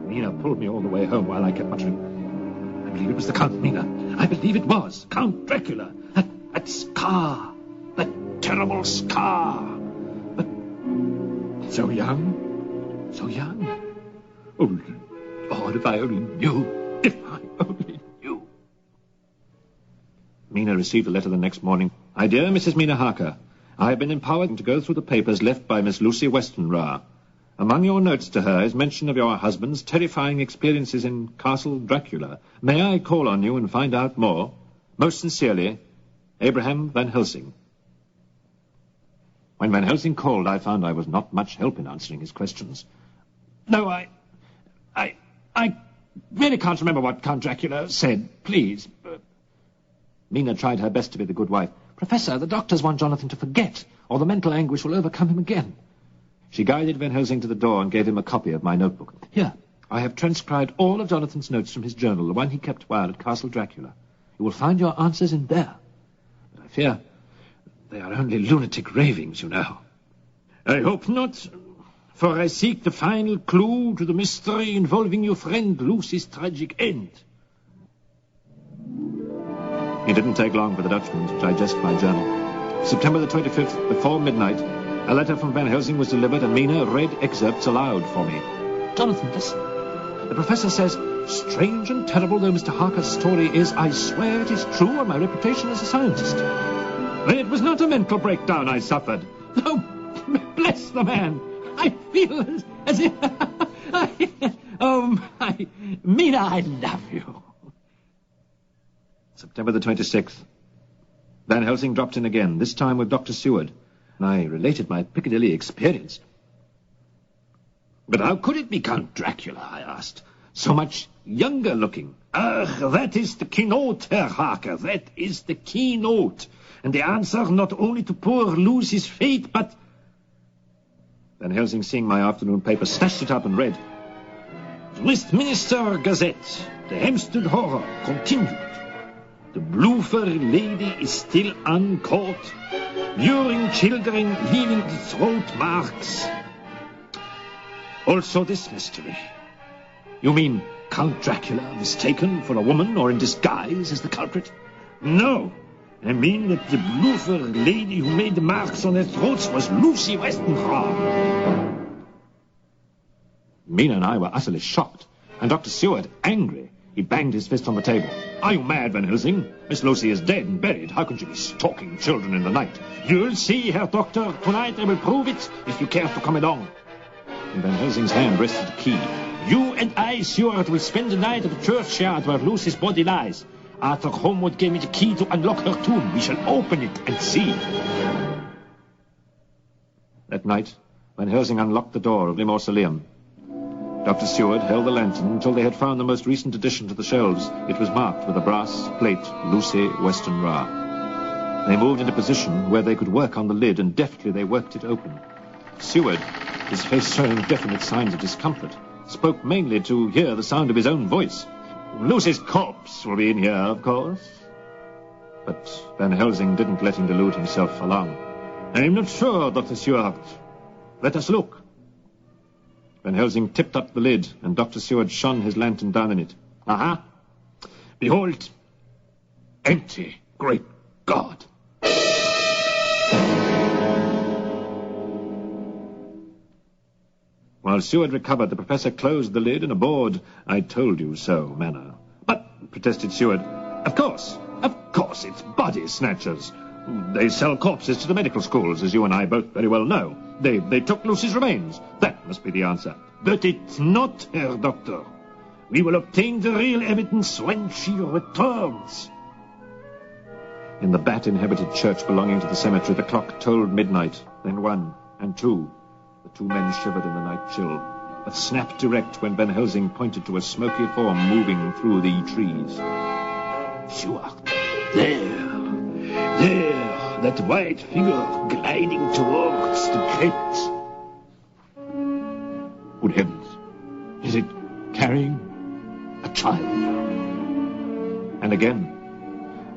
Mina pulled me all the way home while I kept muttering, I believe it was the Count, Mina. I believe it was Count Dracula. That scar. That terrible scar. But so young. So young. Oh, Lord, if I only knew. If I only knew. Mina received a letter the next morning. My dear Mrs. Mina Harker, I have been empowered to go through the papers left by Miss Lucy Westenra. Among your notes to her is mention of your husband's terrifying experiences in Castle Dracula. May I call on you and find out more? Most sincerely, Abraham Van Helsing. When Van Helsing called, I found I was not much help in answering his questions. No, I really can't remember what Count Dracula said. Please. Mina tried her best to be the good wife. Professor, the doctors want Jonathan to forget, or the mental anguish will overcome him again. She guided Van Helsing to the door and gave him a copy of my notebook. Here, I have transcribed all of Jonathan's notes from his journal, the one he kept while at Castle Dracula. You will find your answers in there. But I fear they are only lunatic ravings, you know. I hope not, for I seek the final clue to the mystery involving your friend Lucy's tragic end. It didn't take long for the Dutchman to digest my journal. September the 25th, before midnight, a letter from Van Helsing was delivered, and Mina read excerpts aloud for me. Jonathan, listen. The professor says, strange and terrible though Mr. Harker's story is, I swear it is true on my reputation as a scientist. It was not a mental breakdown I suffered. Oh, bless the man. I feel as if... Mina, I love you. September the 26th. Van Helsing dropped in again, this time with Dr. Seward. And I related my Piccadilly experience. But how could it be Count Dracula, I asked. So much younger looking. That is the keynote, Herr Harker. That is the keynote. And the answer not only to poor Lucy's fate, but... Van Helsing, seeing my afternoon paper, snatched it up and read. The Westminster Gazette, the Hampstead Horror, continued. The blue furry lady is still uncaught. Luring children, leaving the throat marks. Also this mystery. You mean Count Dracula mistaken for a woman or in disguise as the culprit? No. I mean that the blue furry lady who made the marks on their throats was Lucy Westenra. Mina and I were utterly shocked, and Dr. Seward angry. He banged his fist on the table. Are you mad, Van Helsing? Miss Lucy is dead and buried. How can she be stalking children in the night? You'll see, Herr Doctor. Tonight I will prove it, if you care to come along. In Van Helsing's hand rested the key. You and I, Seward, will spend the night at the churchyard where Lucy's body lies. Arthur Homewood gave me the key to unlock her tomb. We shall open it and see. That night, Van Helsing unlocked the door of the mausoleum. Dr. Seward held the lantern until they had found the most recent addition to the shelves. It was marked with a brass plate, Lucy Westenra. They moved into position where they could work on the lid, and deftly they worked it open. Seward, his face showing definite signs of discomfort, spoke mainly to hear the sound of his own voice. Lucy's corpse will be in here, of course. But Van Helsing didn't let him delude himself for long. I'm not sure, Dr. Seward. Let us look. Van Helsing tipped up the lid, and Dr. Seward shone his lantern down in it. Aha! Behold! Empty! Great God! While Seward recovered, the professor closed the lid in a bored, I told you so manner. But, protested Seward, of course, it's body snatchers. They sell corpses to the medical schools, as you and I both very well know. They took Lucy's remains. That must be the answer. But it's not, Herr Doctor. We will obtain the real evidence when she returns. In the bat-inhabited church belonging to the cemetery, the clock tolled midnight, then 1 and 2. The two men shivered in the night chill, but snapped direct when Van Helsing pointed to a smoky form moving through the trees. Seward, there, that white figure gliding towards the crypt. Good heavens, is it carrying a child? And again,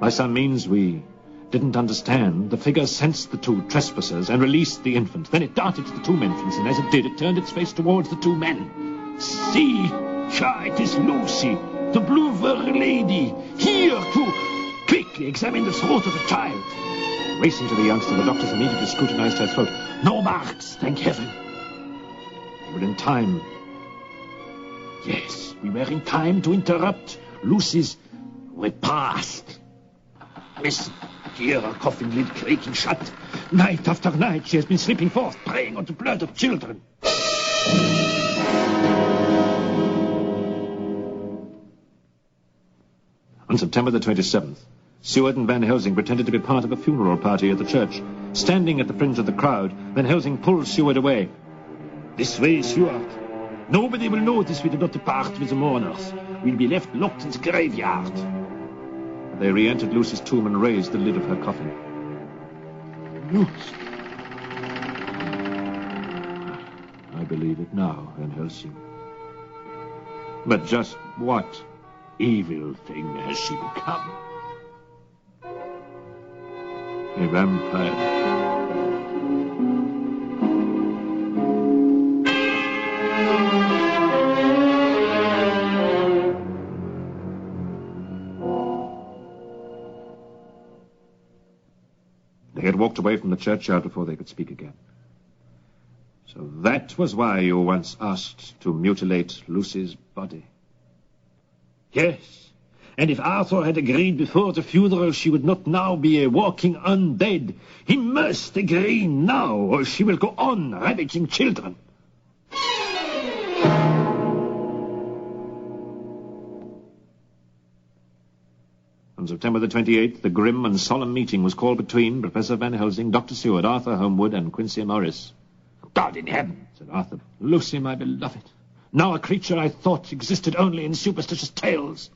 by some means we didn't understand, the figure sensed the two trespassers and released the infant. Then it darted to the tomb entrance, and as it did, it turned its face towards the two men. See, it is Lucy, the blue furry lady, here to quickly examine the throat of the child. Racing to the youngster, the doctors immediately scrutinized her throat. No marks, thank heaven. We were in time. Yes, we were in time to interrupt Lucy's repast. Listen, hear her coffin lid creaking shut. Night after night she has been sleeping forth, preying on the blood of children. On September the 27th, Seward and Van Helsing pretended to be part of a funeral party at the church. Standing at the fringe of the crowd, Van Helsing pulled Seward away. This way, Seward. Nobody will notice we did not depart with the mourners. We'll be left locked in the graveyard. They re-entered Lucy's tomb and raised the lid of her coffin. Lucy. I believe it now, Van Helsing. But just what evil thing has she become? A vampire. They had walked away from the churchyard before they could speak again. So that was why you once asked to mutilate Lucy's body. Yes, and if Arthur had agreed before the funeral, she would not now be a walking undead. He must agree now, or she will go on ravaging children. On September the 28th, the grim and solemn meeting was called between Professor Van Helsing, Dr. Seward, Arthur Homewood, and Quincy Morris. God in heaven, Said Arthur, Lucy, my beloved, now a creature I thought existed only in superstitious tales.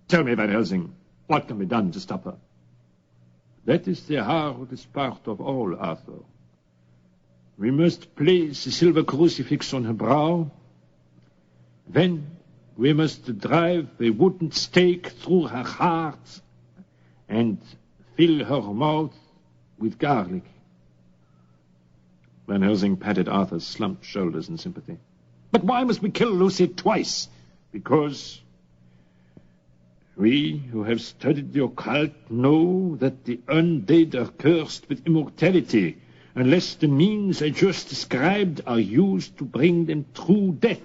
Tell me, Van Helsing, what can be done to stop her? that is the hardest part of all, Arthur. We must place the silver crucifix on her brow. Then we must drive a wooden stake through her heart and fill her mouth with garlic. Van Helsing patted Arthur's slumped shoulders in sympathy. But why must we kill Lucy twice? Because we who have studied the occult know that the undead are cursed with immortality unless the means I just described are used to bring them true death.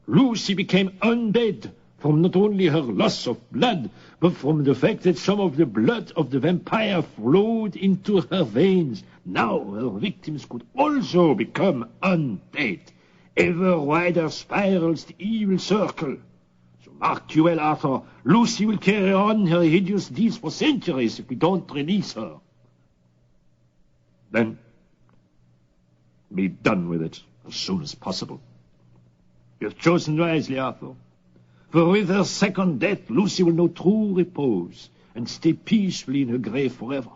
Lucy became undead from not only her loss of blood, but from the fact that some of the blood of the vampire flowed into her veins. Now her victims could also become undead. Ever wider spirals the evil circle. So mark you well, Arthur, Lucy will carry on her hideous deeds for centuries if we don't release her. Then be done with it as soon as possible. You have chosen wisely, Arthur. For with her second death, Lucy will know true repose and stay peacefully in her grave forever.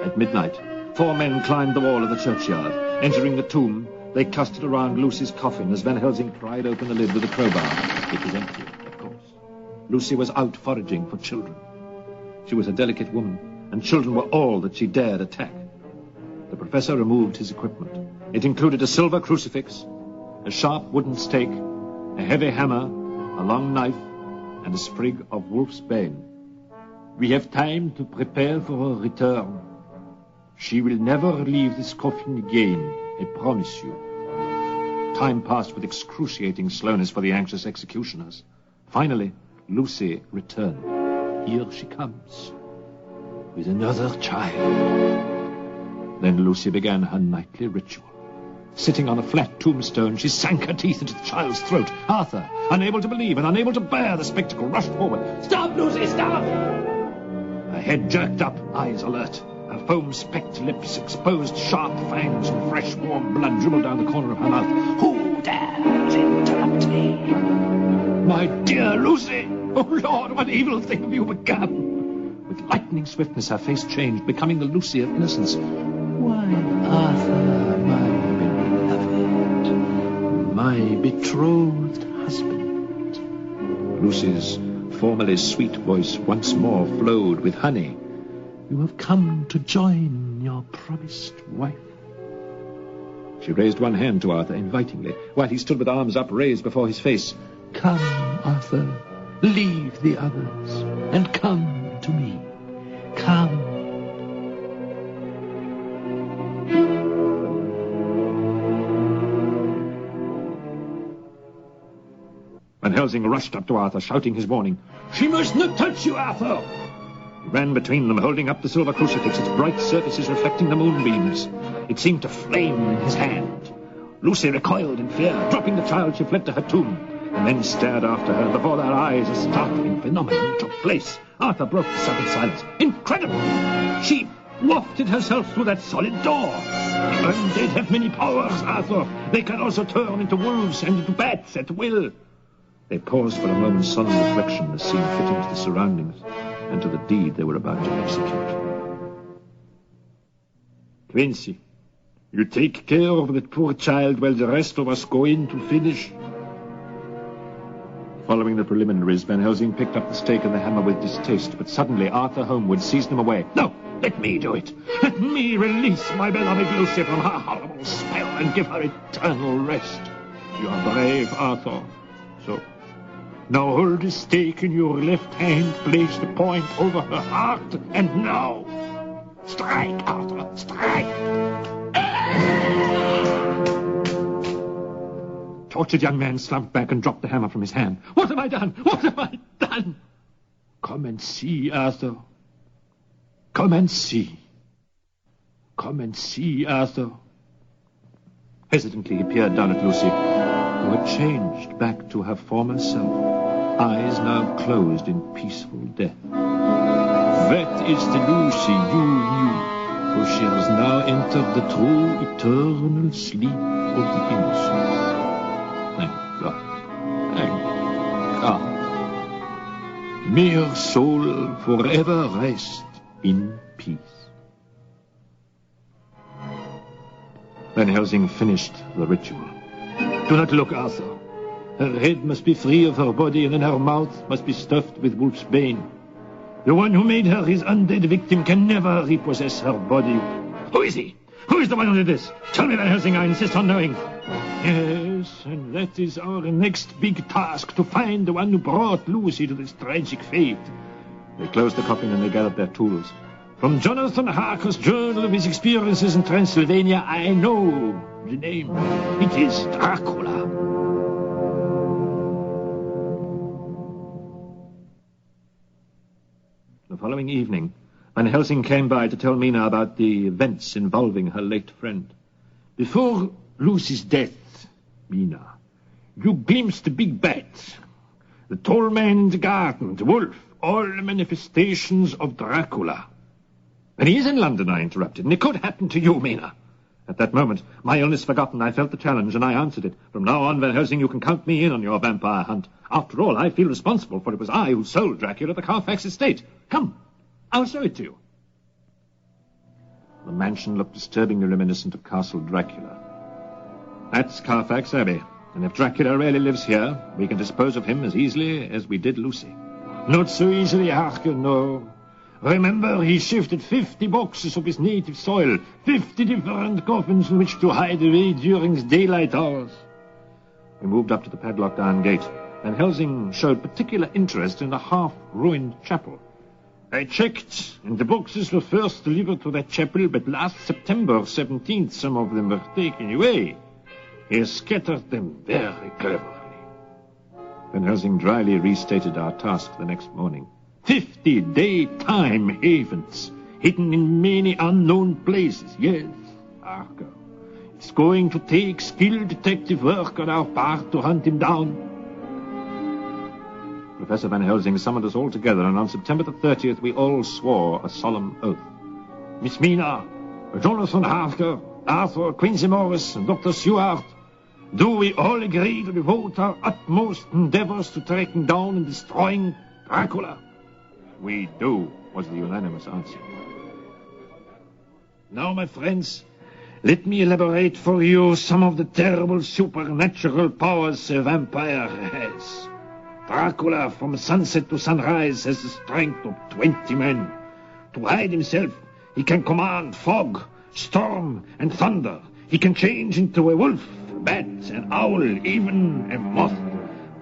At midnight, 4 men climbed the wall of the churchyard. Entering the tomb, they clustered around Lucy's coffin as Van Helsing pried open the lid with a crowbar. It was empty, of course. Lucy was out foraging for children. She was a delicate woman, and children were all that she dared attack. The professor removed his equipment. It included a silver crucifix, a sharp wooden stake, a heavy hammer, a long knife, and a sprig of wolf's bane. We have time to prepare for her return. She will never leave this coffin again, I promise you. Time passed with excruciating slowness for the anxious executioners. Finally, Lucy returned. Here she comes, with another child. Then Lucy began her nightly ritual. Sitting on a flat tombstone, she sank her teeth into the child's throat. Arthur, unable to believe and unable to bear the spectacle, rushed forward. Stop, Lucy, stop! Her head jerked up, eyes alert. Her foam-specked lips exposed sharp fangs, and fresh warm blood dribbled down the corner of her mouth. Who dares interrupt me? My dear Lucy! Oh, Lord, what evil thing have you become? With lightning swiftness, her face changed, becoming the Lucy of innocence. Why, Arthur, my beloved, my betrothed husband. Lucy's formerly sweet voice once more flowed with honey. You have come to join your promised wife. She raised one hand to Arthur invitingly, while he stood with arms upraised before his face. Come, Arthur, leave the others, and come to me. Come. Helsing rushed up to Arthur, shouting his warning. "She must not touch you, Arthur!" He ran between them, holding up the silver crucifix, its bright surfaces reflecting the moonbeams. It seemed to flame in his hand. Lucy recoiled in fear. Dropping the child, she fled to her tomb, and then stared after her. Before their eyes, a startling phenomenon took place. Arthur broke the sudden silence. Incredible! She wafted herself through that solid door. The undead have many powers, Arthur. They can also turn into wolves and into bats at will. They paused for a moment's solemn reflection, the scene fitting to the surroundings and to the deed they were about to execute. Quincy, you take care of that poor child while the rest of us go in to finish. Following the preliminaries, Van Helsing picked up the stake and the hammer with distaste, but suddenly Arthur Holmwood seized them away. No, let me do it. Let me release my beloved Lucy from her horrible spell and give her eternal rest. You are brave, Arthur. So, now hold the stake in your left hand, place the point over her heart, and now, strike, Arthur, strike! Tortured young man slumped back and dropped the hammer from his hand. What have I done? What have I done? Come and see, Arthur. Come and see. Come and see, Arthur. Hesitantly, he peered down at Lucy, who had changed back to her former self, eyes now closed in peaceful death. That is the Lucy you knew, for she has now entered the true eternal sleep of the innocent. Thank God. Thank God. May her soul forever rest in peace. Van Helsing finished the ritual. Do not look, Arthur. Her head must be free of her body, and then her mouth must be stuffed with wolf's bane. The one who made her his undead victim can never repossess her body. Who is he? Who is the one who did this? Tell me, Van Helsing, I insist on knowing. Yes, and that is our next big task, to find the one who brought Lucy to this tragic fate. They closed the coffin and they gathered their tools. From Jonathan Harker's journal of his experiences in Transylvania, I know the name. It is Dracula. The following evening, Van Helsing came by to tell Mina about the events involving her late friend. Before Lucy's death, Mina, you glimpsed the big bat, the tall man in the garden, the wolf, all the manifestations of Dracula. And he is in London, I interrupted, and it could happen to you, Mina. At that moment, my illness forgotten, I felt the challenge, and I answered it. From now on, Van Helsing, you can count me in on your vampire hunt. After all, I feel responsible, for it was I who sold Dracula the Carfax estate. Come, I'll show it to you. The mansion looked disturbingly reminiscent of Castle Dracula. That's Carfax Abbey, and if Dracula really lives here, we can dispose of him as easily as we did Lucy. Not so easily, Harker, no. Remember, he shifted 50 boxes of his native soil, 50 different coffins in which to hide away during his daylight hours. We moved up to the padlocked iron gate, and Helsing showed particular interest in the half-ruined chapel. I checked, and the boxes were first delivered to that chapel, but last September 17th some of them were taken away. He scattered them very cleverly. Van Helsing dryly restated our task the next morning. 50 daytime havens, hidden in many unknown places. Yes, Arco. It's going to take skilled detective work on our part to hunt him down. Professor Van Helsing summoned us all together, and on September the 30th we all swore a solemn oath. Miss Mina, Jonathan Harker, Arthur Quincy Morris, and Dr. Seward, do we all agree to devote our utmost endeavors to tracking down and destroying Dracula? We do, was the unanimous answer. Now, my friends, let me elaborate for you some of the terrible supernatural powers a vampire has. Dracula, from sunset to sunrise, has the strength of 20 men. To hide himself, he can command fog, storm, and thunder. He can change into a wolf, a bat, an owl, even a moth.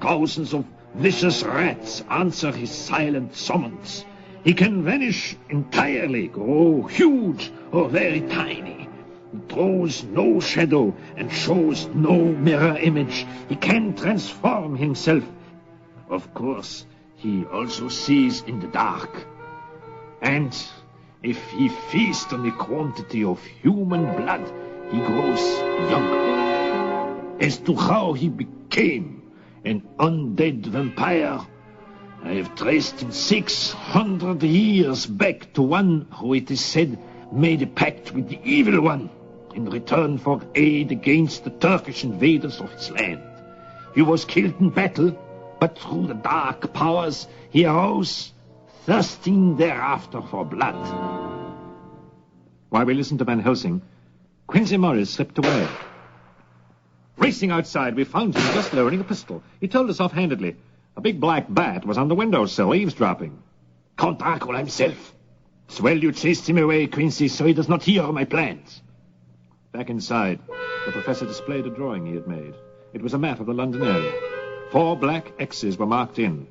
Thousands of vicious rats answer his silent summons. He can vanish entirely, grow huge or very tiny. He throws no shadow and shows no mirror image. He can transform himself Of course, he also sees in the dark. And if he feasts on the quantity of human blood, he grows younger. As to how he became an undead vampire, I have traced him 600 years back to one who, it is said, made a pact with the Evil One in return for aid against the Turkish invaders of his land. He was killed in battle, but through the dark powers he arose, thirsting thereafter for blood. While we listened to Van Helsing, Quincy Morris slipped away. Racing outside, we found him just lowering a pistol. He told us offhandedly a big black bat was on the windowsill eavesdropping. Count Dracula himself. It's well you chased him away, Quincy, so he does not hear of my plans. Back inside, the professor displayed a drawing he had made. It was a map of the London area. 4 black X's were marked in.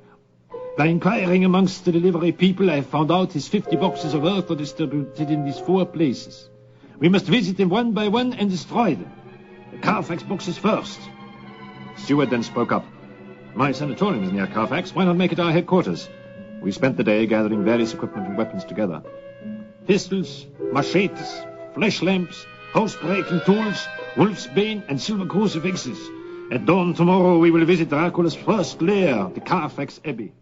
By inquiring amongst the delivery people, I found out his 50 boxes of earth are distributed in these 4 places. We must visit them one by one and destroy them. The Carfax boxes first. Stewart then spoke up. My sanatorium is near Carfax. Why not make it our headquarters? We spent the day gathering various equipment and weapons together. Pistols, machetes, flash lamps, house-breaking tools, wolf's bane, and silver crucifixes. At dawn tomorrow, we will visit Dracula's first lair, the Carfax Abbey.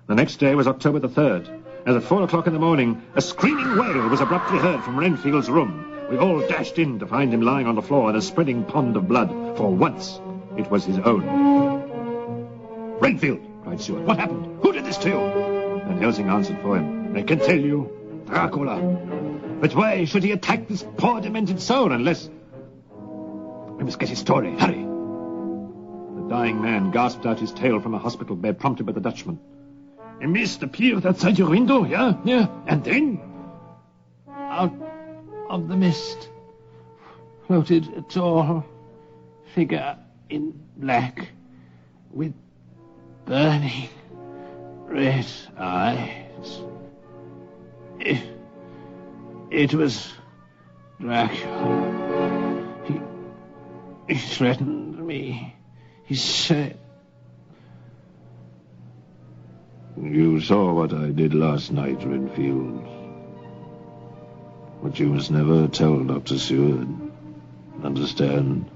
The next day was October the 3rd, and at 4 o'clock in the morning, a screaming wail was abruptly heard from Renfield's room. We all dashed in to find him lying on the floor in a spreading pond of blood. For once, it was his own. Renfield, cried Stewart, what happened? Who did this to you? Van Helsing answered for him. I can tell you, Dracula. But why should he attack this poor demented soul unless... We must get his story. Hurry. The dying man gasped out his tale from a hospital bed, prompted by the Dutchman. A mist appeared outside your window, yeah? And then? Out of the mist floated a tall figure in black with burning red eyes. It was Dracula. He threatened me. He said... You saw what I did last night, Renfield. But you must never tell Dr. Seward. Understand?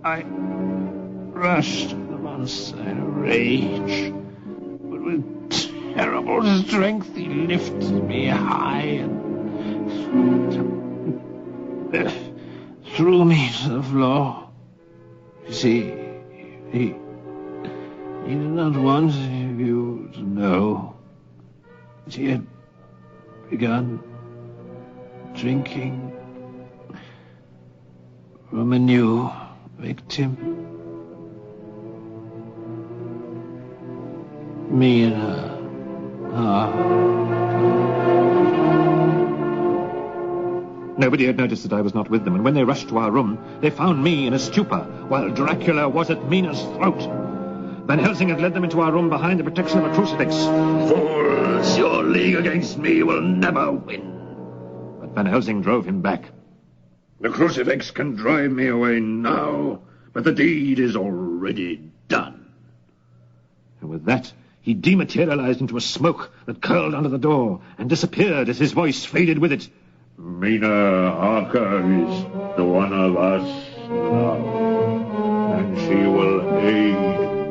I rushed the monster in a rage, but with terrible strength he lifted me high and threw me to the floor. You see, he did not want you to know that he had begun drinking from a new victim. Mina. Nobody had noticed that I was not with them, and when they rushed to our room, they found me in a stupor, while Dracula was at Mina's throat. Van Helsing had led them into our room behind the protection of a crucifix. Fools, your league against me will never win. But Van Helsing drove him back. The crucifix can drive me away now, but the deed is already done. And with that, he dematerialized into a smoke that curled under the door and disappeared as his voice faded with it. Mina Harker is the one of us now, and she will aid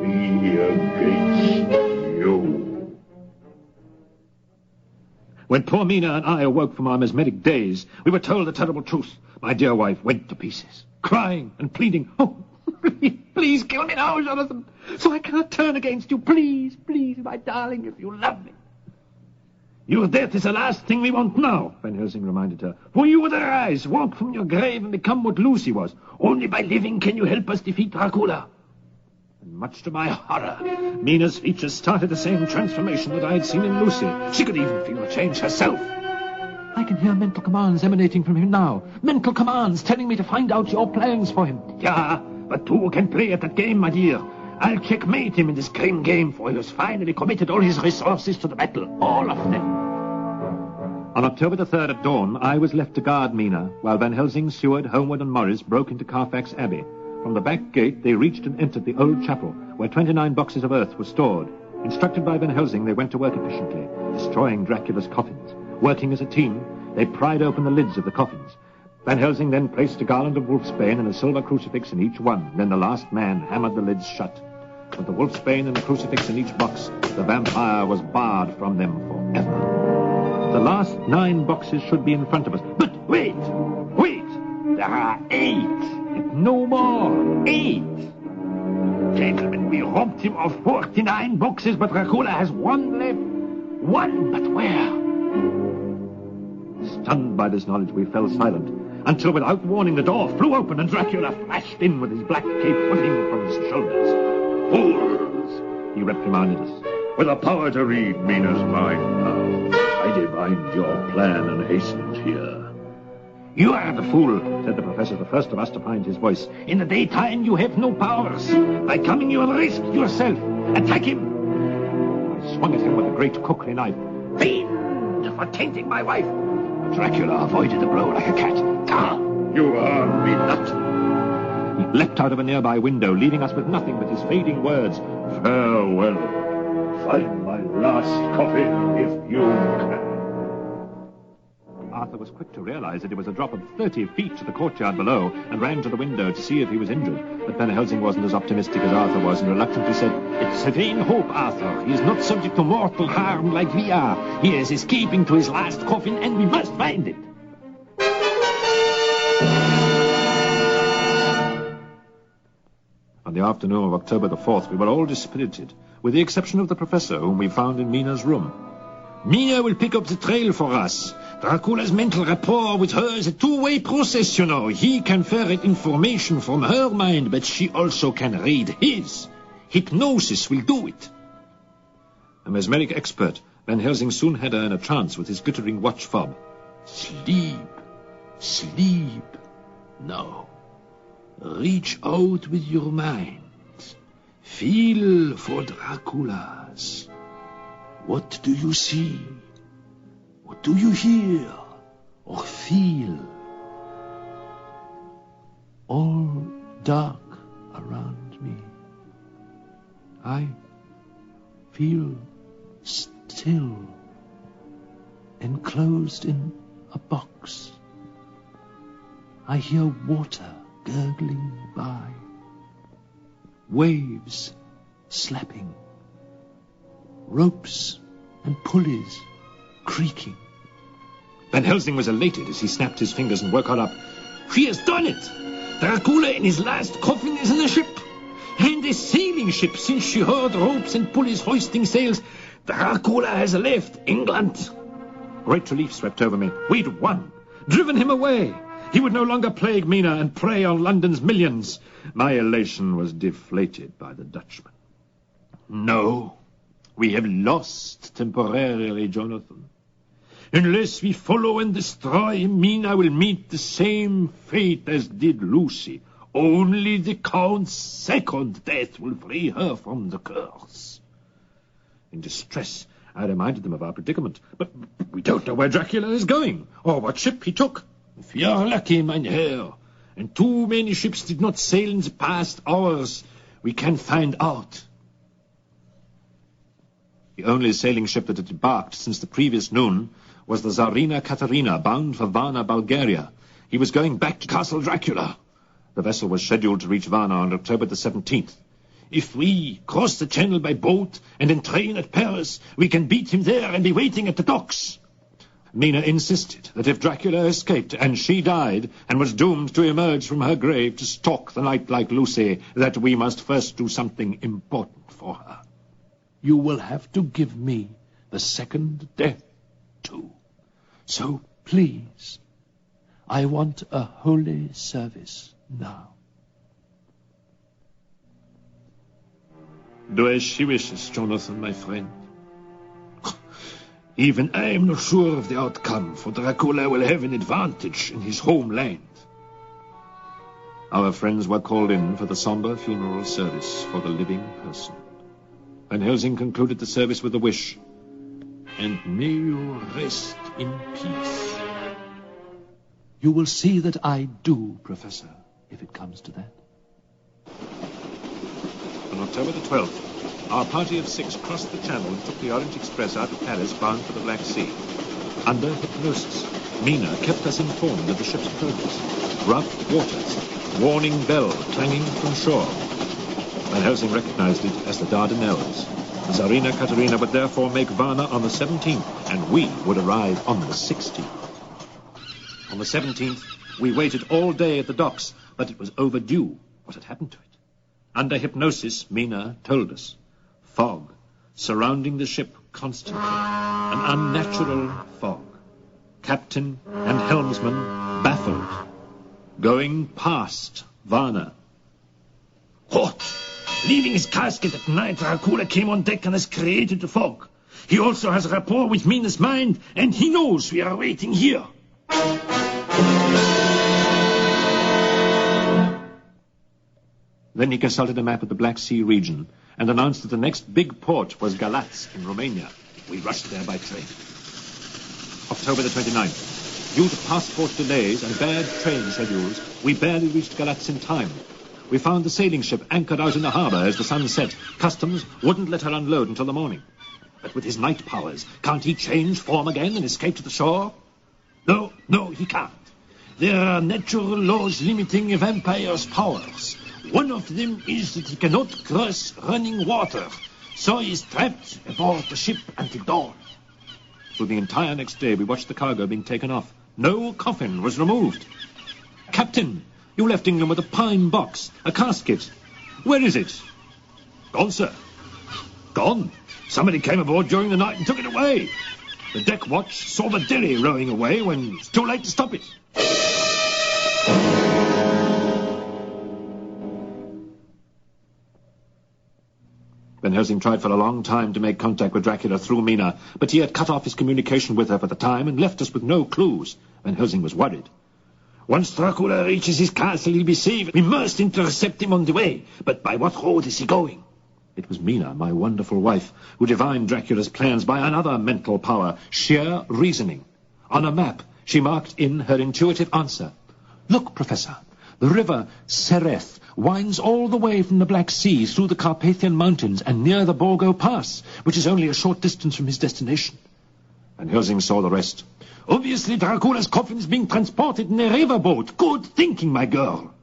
me against you. When poor Mina and I awoke from our mesmeric daze, we were told the terrible truth. My dear wife went to pieces, crying and pleading, "Oh, please kill me now, Jonathan, so I cannot turn against you. Please, please, my darling, if you love me." Your death is the last thing we want now, Van Helsing reminded her. For you would arise, walk from your grave, and become what Lucy was. Only by living can you help us defeat Dracula. And much to my horror, Mina's features started the same transformation that I had seen in Lucy. She could even feel the change herself. I can hear mental commands emanating from him now. Mental commands telling me to find out your plans for him. Yeah, but two can play at that game, my dear. I'll checkmate him in this grim game, for he has finally committed all his resources to the battle. All of them. On October the 3rd at dawn, I was left to guard Mina, while Van Helsing, Seward, Holmwood, and Morris broke into Carfax Abbey. From the back gate, they reached and entered the old chapel, where 29 boxes of earth were stored. Instructed by Van Helsing, they went to work efficiently, destroying Dracula's coffins. Working as a team, they pried open the lids of the coffins. Van Helsing then placed a garland of wolfsbane and a silver crucifix in each one. Then the last man hammered the lids shut. With the wolfsbane and the crucifix in each box, the vampire was barred from them forever. The last 9 boxes should be in front of us. But wait! There are 8, and no more. 8! Gentlemen, we robbed him of 49 boxes, but Dracula has 1 left. 1, but where? Stunned by this knowledge, we fell silent, until without warning the door flew open and Dracula flashed in with his black cape whipping from his shoulders. Fools! He reprimanded us. With the power to read Mina's mind now, I divined your plan and hastened here. You are the fool, said the professor, the first of us to find his voice. In the daytime you have no powers. By coming you will risk yourself. Attack him! I swung at him with a great cookery knife. Fiend for tainting my wife! Dracula avoided the blow like a cat. Ah! You are me not. He leapt out of a nearby window, leaving us with nothing but his fading words. Farewell. Find my last coffin if you can. Arthur was quick to realize that it was a drop of 30 feet to the courtyard below and ran to the window to see if he was injured. But Van Helsing wasn't as optimistic as Arthur was and reluctantly said, It's a vain hope, Arthur. He is not subject to mortal harm like we are. He is escaping to his last coffin and we must find it. On the afternoon of October the 4th, we were all dispirited, with the exception of the professor, whom we found in Mina's room. Mina will pick up the trail for us. Dracula's mental rapport with her is a two-way process, you know. He can ferret information from her mind, but she also can read his. Hypnosis will do it. A mesmeric expert, Van Helsing soon had her in a trance with his glittering watch fob. Sleep. Sleep. Now, reach out with your mind. Feel for Dracula's. What do you see? What do you hear or feel? All dark around me. I feel still, enclosed in a box. I hear water gurgling by, waves slapping, ropes and pulleys creaking. Van Helsing was elated as he snapped his fingers and woke her up. She has done it! Dracula in his last coffin is in a ship, and a sailing ship, since she heard ropes and pulleys hoisting sails. Dracula has left England. Great relief swept over me. We'd won, driven him away. He would no longer plague Mina and prey on London's millions. My elation was deflated by the Dutchman. No, we have lost temporarily, Jonathan. Unless we follow and destroy him, Mina will meet the same fate as did Lucy. Only the Count's second death will free her from the curse. In distress, I reminded them of our predicament. But we don't know where Dracula is going, or what ship he took. If we are lucky, mein Herr, and too many ships did not sail in the past hours, we can find out. The only sailing ship that had embarked since the previous noon was the Tsarina Katerina, bound for Varna, Bulgaria. He was going back to Castle Dracula. The vessel was scheduled to reach Varna on October the 17th. If we cross the channel by boat and entrain at Paris, we can beat him there and be waiting at the docks. Mina insisted that if Dracula escaped and she died and was doomed to emerge from her grave to stalk the night like Lucy, that we must first do something important for her. You will have to give me the second death, too. So please, I want a holy service now. Do as she wishes, Jonathan, my friend. Even I am not sure of the outcome, for Dracula will have an advantage in his homeland. Our friends were called in for the somber funeral service for the living person. Van Helsing concluded the service with a wish. And may you rest in peace. You will see that I do, Professor, if it comes to that. October the 12th, our party of 6 crossed the Channel and took the Orange Express out of Paris, bound for the Black Sea. Under hypnosis, Mina kept us informed of the ship's progress. Rough waters, warning bell clanging from shore. Van Helsing recognized it as the Dardanelles. The Tsarina Katerina would therefore make Varna on the 17th, and we would arrive on the 16th. On the 17th, we waited all day at the docks, but it was overdue. What had happened to it? Under hypnosis, Mina told us. Fog, surrounding the ship constantly. An unnatural fog. Captain and helmsman baffled. Going past Varna. What? Leaving his casket at night, Dracula came on deck and has created the fog. He also has rapport with Mina's mind, and he knows we are waiting here. Then he consulted a map of the Black Sea region and announced that the next big port was Galatz in Romania. We rushed there by train. October the 29th. Due to passport delays and bad train schedules, we barely reached Galatz in time. We found the sailing ship anchored out in the harbor as the sun set. Customs wouldn't let her unload until the morning. But with his night powers, can't he change form again and escape to the shore? No, he can't. There are natural laws limiting a vampire's powers. One of them is that he cannot cross running water, so he is trapped aboard the ship until dawn. Through the entire next day, we watched the cargo being taken off. No coffin was removed. Captain, you left England with a pine box, a casket. Where is it? Gone, sir. Gone. Somebody came aboard during the night and took it away. The deck watch saw the Derry rowing away when it's too late to stop it. Van Helsing tried for a long time to make contact with Dracula through Mina, but he had cut off his communication with her for the time and left us with no clues. Van Helsing was worried. Once Dracula reaches his castle, he'll be safe. We must intercept him on the way. But by what road is he going? It was Mina, my wonderful wife, who divined Dracula's plans by another mental power, sheer reasoning. On a map, she marked in her intuitive answer. Look, Professor, the river Sereth winds all the way from the Black Sea through the Carpathian Mountains and near the Borgo Pass, which is only a short distance from his destination. Van Helsing saw the rest. Obviously, Dracula's coffin is being transported in a riverboat. Good thinking, my girl.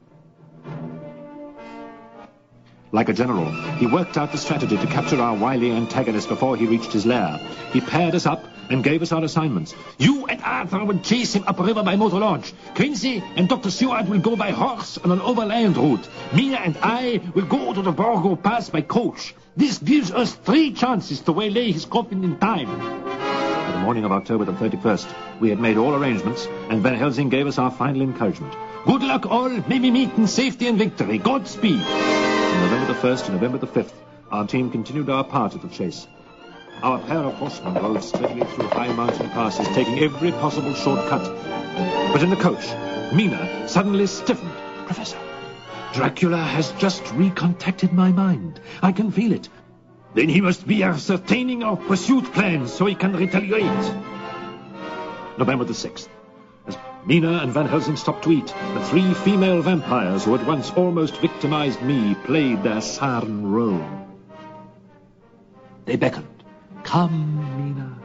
Like a general, he worked out the strategy to capture our wily antagonist before he reached his lair. He paired us up and gave us our assignments. You and Arthur will chase him upriver by motor launch. Quincy and Dr. Seward will go by horse on an overland route. Mina and I will go to the Borgo Pass by coach. This gives us 3 chances to waylay his coffin in time. By the morning of October the 31st, we had made all arrangements, and Van Helsing gave us our final encouragement. Good luck all. May we meet in safety and victory. Godspeed. From November the 1st to November the 5th, our team continued our part of the chase. Our pair of horsemen rode steadily through high mountain passes, taking every possible shortcut. But in the coach, Mina suddenly stiffened. Professor, Dracula has just recontacted my mind. I can feel it. Then he must be ascertaining our pursuit plans so he can retaliate. November the 6th. As Mina and Van Helsing stopped to eat, the 3 female vampires who had once almost victimized me played their siren role. They beckoned. Come, Mina.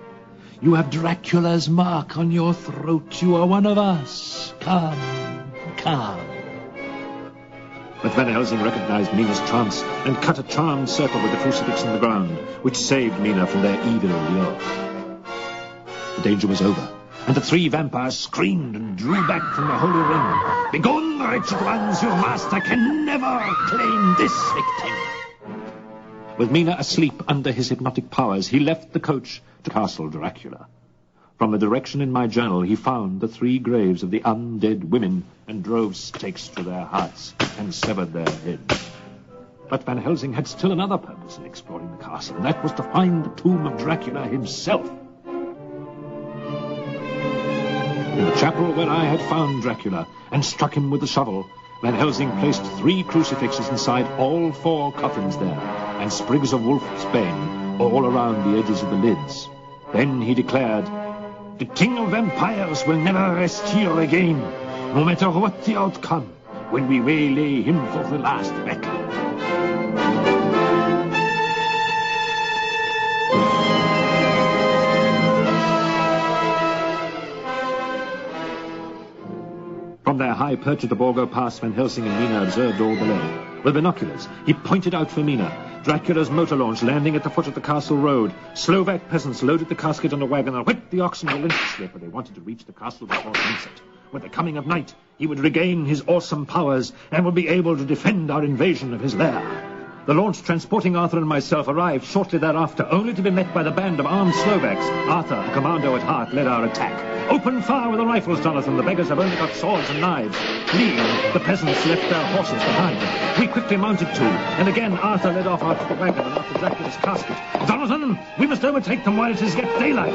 You have Dracula's mark on your throat. You are one of us. Come. But Van Helsing recognized Mina's trance and cut a charmed circle with the crucifix in the ground, which saved Mina from their evil lure. The danger was over, and the 3 vampires screamed and drew back from the holy ring. Begone, wretched ones, your master can never claim this victim. With Mina asleep under his hypnotic powers, he left the coach to Castle Dracula. From the direction in my journal, he found the 3 graves of the undead women and drove stakes through their hearts and severed their heads. But Van Helsing had still another purpose in exploring the castle, and that was to find the tomb of Dracula himself. In the chapel where I had found Dracula and struck him with the shovel, Van Helsing placed 3 crucifixes inside all 4 coffins there, and sprigs of wolfsbane all around the edges of the lids. Then he declared, "The king of vampires will never rest here again. No matter what the outcome, when we waylay him for the last battle." high perch at the Borgo Pass, Van Helsing and Mina observed all below. With binoculars, he pointed out for Mina. Dracula's motor launch landing at the foot of the castle road. Slovak peasants loaded the casket on a wagon and whipped the oxen relentlessly, for they wanted to reach the castle before sunset. With the coming of night, he would regain his awesome powers and would be able to defend our invasion of his lair. The launch transporting Arthur and myself arrived shortly thereafter, only to be met by the band of armed Slovaks. Arthur, a commando at heart, led our attack. Open fire with the rifles, Jonathan. The beggars have only got swords and knives. Fleeing, the peasants left their horses behind. We quickly mounted too, and again Arthur led off after the wagon and after Dracula's casket. Jonathan, we must overtake them while it is yet daylight.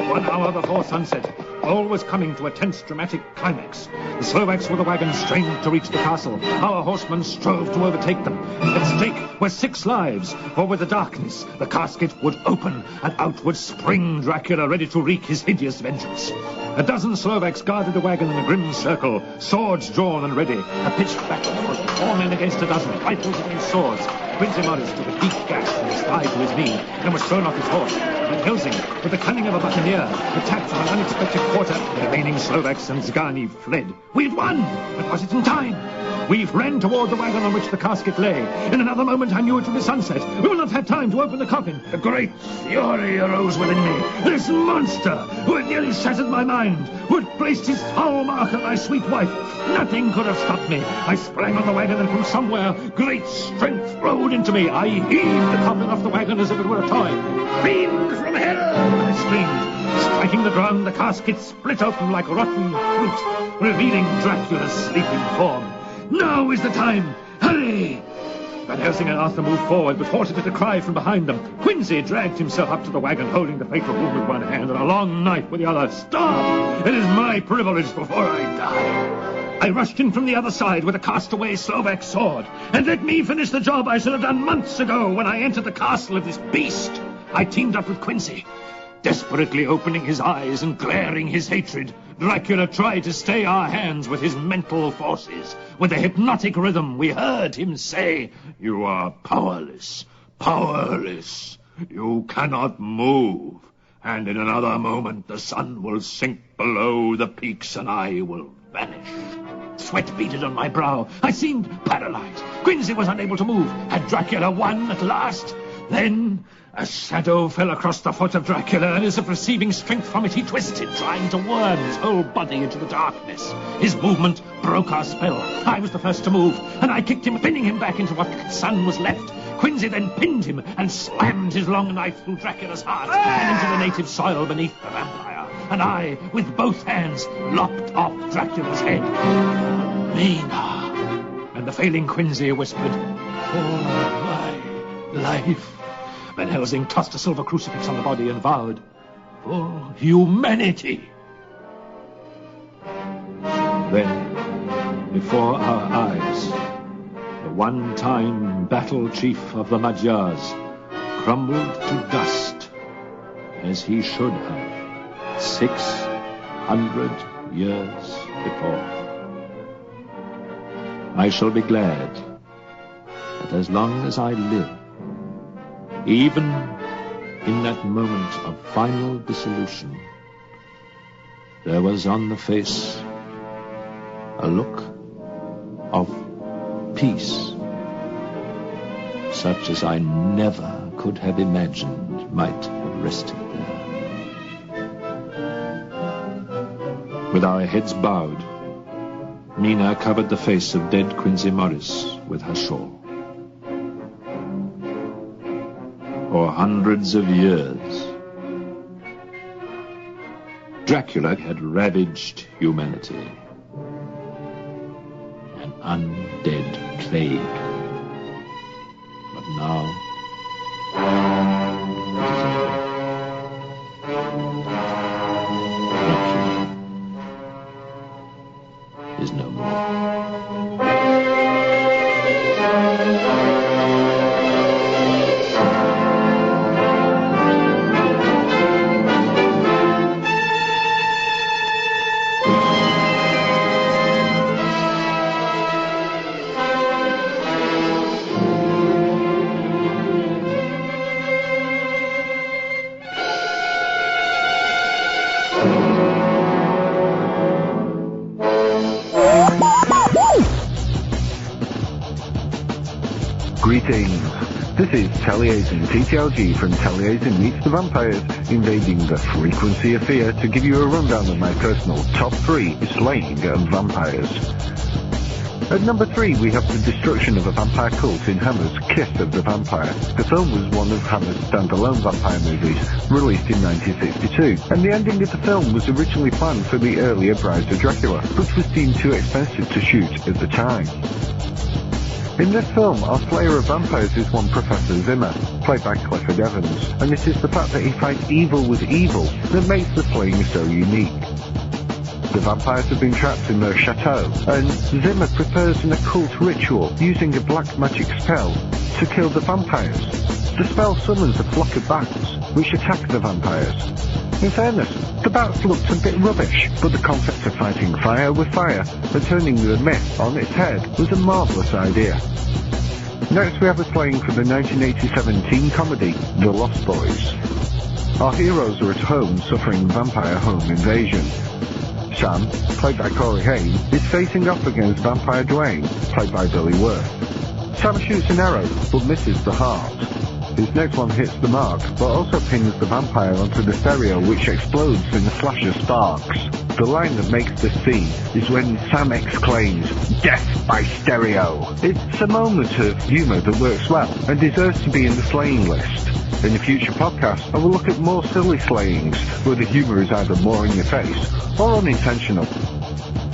1 hour before sunset, all was coming to a tense, dramatic climax. The Slovaks with the wagon strained to reach the castle. Our horsemen strove to overtake them. At stake were 6 lives, for with the darkness, the casket would open, and out would spring Dracula, ready to wreak his hideous vengeance. A dozen Slovaks guarded the wagon in a grim circle, swords drawn and ready. A pitched battle was 4 men against a dozen, rifles against swords. Quincy Morris took a deep gash from his thigh to his knee and was thrown off his horse. Van Helsing, with the cunning of a buccaneer, attacked from an unexpected quarter. The remaining Slovaks and Zgani fled. We'd won! But was it in time? We ran toward the wagon on which the casket lay. In another moment I knew it would be sunset. We will not have time to open the coffin. A great fury arose within me. This monster, who had nearly shattered my mind, who had placed his foul mark on my sweet wife. Nothing could have stopped me. I sprang on the wagon, and from somewhere great strength flowed into me. I heaved the coffin off the wagon as if it were a toy. Fiend from hell! I screamed. Striking the ground, the casket split open like rotten fruit, revealing Dracula's sleeping form. Now is the time! Hurry! Van Helsing and Arthur moved forward, but halted at a cry from behind them. Quincy dragged himself up to the wagon, holding the fatal wound with one hand and a long knife with the other. Stop! It is my privilege before I die. I rushed in from the other side with a castaway Slovak sword. And let me finish the job I should have done months ago when I entered the castle of this beast. I teamed up with Quincy. Desperately opening his eyes and glaring his hatred, Dracula tried to stay our hands with his mental forces. With a hypnotic rhythm, we heard him say, "You are powerless, powerless. You cannot move. And in another moment, the sun will sink below the peaks and I will vanish." Sweat beaded on my brow. I seemed paralyzed. Quincy was unable to move. Had Dracula won at last? Then a shadow fell across the foot of Dracula, and as if receiving strength from it, he twisted, trying to worm his whole body into the darkness. His movement broke our spell. I was the first to move, and I kicked him, pinning him back into what sun was left. Quincy then pinned him and slammed his long knife through Dracula's heart and into the native soil beneath the vampire. And I, with both hands, lopped off Dracula's head. Mina! And the failing Quincy whispered, "For my life." Van Helsing tossed a silver crucifix on the body and vowed, "For humanity." Then, before our eyes, the one-time battle chief of the Magyars crumbled to dust, as he should have 600 years before. I shall be glad that as long as I live, even in that moment of final dissolution, there was on the face a look of peace, such as I never could have imagined might have rested there. With our heads bowed, Mina covered the face of dead Quincy Morris with her shawl. For hundreds of years, Dracula had ravaged humanity. An undead plague. But now, Dracula is no more. Greetings! This is Taliesin TTLG from Taliesin Meets the Vampires, invading the frequency of fear to give you a rundown of my personal top 3 slaying of vampires. At number 3 we have the destruction of a vampire cult in Hammer's Kiss of the Vampire. The film was one of Hammer's standalone vampire movies, released in 1962, and the ending of the film was originally planned for the earlier Brides of Dracula, but was deemed too expensive to shoot at the time. In this film, our slayer of vampires is one Professor Zimmer, played by Clifford Evans, and it is the fact that he fights evil with evil that makes the slaying so unique. The vampires have been trapped in their chateau, and Zimmer prepares an occult ritual using a black magic spell to kill the vampires. The spell summons a flock of bats, which attack the vampires. In fairness, the bats looked a bit rubbish, but the concept of fighting fire with fire and turning the myth on its head was a marvellous idea. Next we have a slaying for the 1987 teen comedy, The Lost Boys. Our heroes are at home suffering vampire home invasion. Sam, played by Corey Haim, is facing off against Vampire Dwayne, played by Billy Worth. Sam shoots an arrow, but misses the heart. His next one hits the mark, but also pings the vampire onto the stereo, which explodes in a flash of sparks. The line that makes this scene is when Sam exclaims, "Death by stereo!" It's a moment of humour that works well, and deserves to be in the slaying list. In a future podcast, I will look at more silly slayings, where the humour is either more in your face, or unintentional.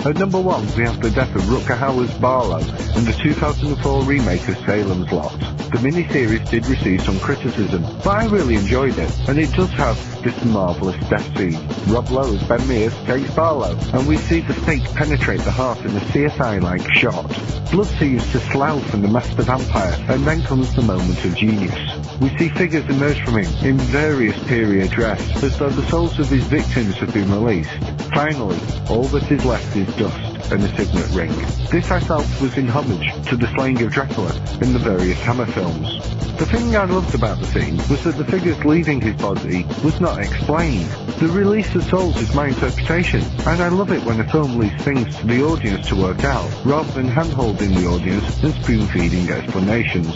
At number 1, we have the death of Rutger Hauer's Barlow in the 2004 remake of Salem's Lot. The miniseries did receive some criticism, but I really enjoyed it, and it does have this marvellous death scene. Rob Lowe's Ben Mears takes Barlow, and we see the stake penetrate the heart in a CSI-like shot. Blood seems to slough from the master vampire, and then comes the moment of genius. We see figures emerge from him in various period dress, as though the souls of his victims have been released. Finally, all that is left is dust and a signet ring. This I felt was in homage to the slaying of Dracula in the various Hammer films. The thing I loved about the scene was that the figures leaving his body was not explained. The release of souls is my interpretation, and I love it when a film leaves things to the audience to work out, rather than hand-holding the audience and spoon-feeding explanations.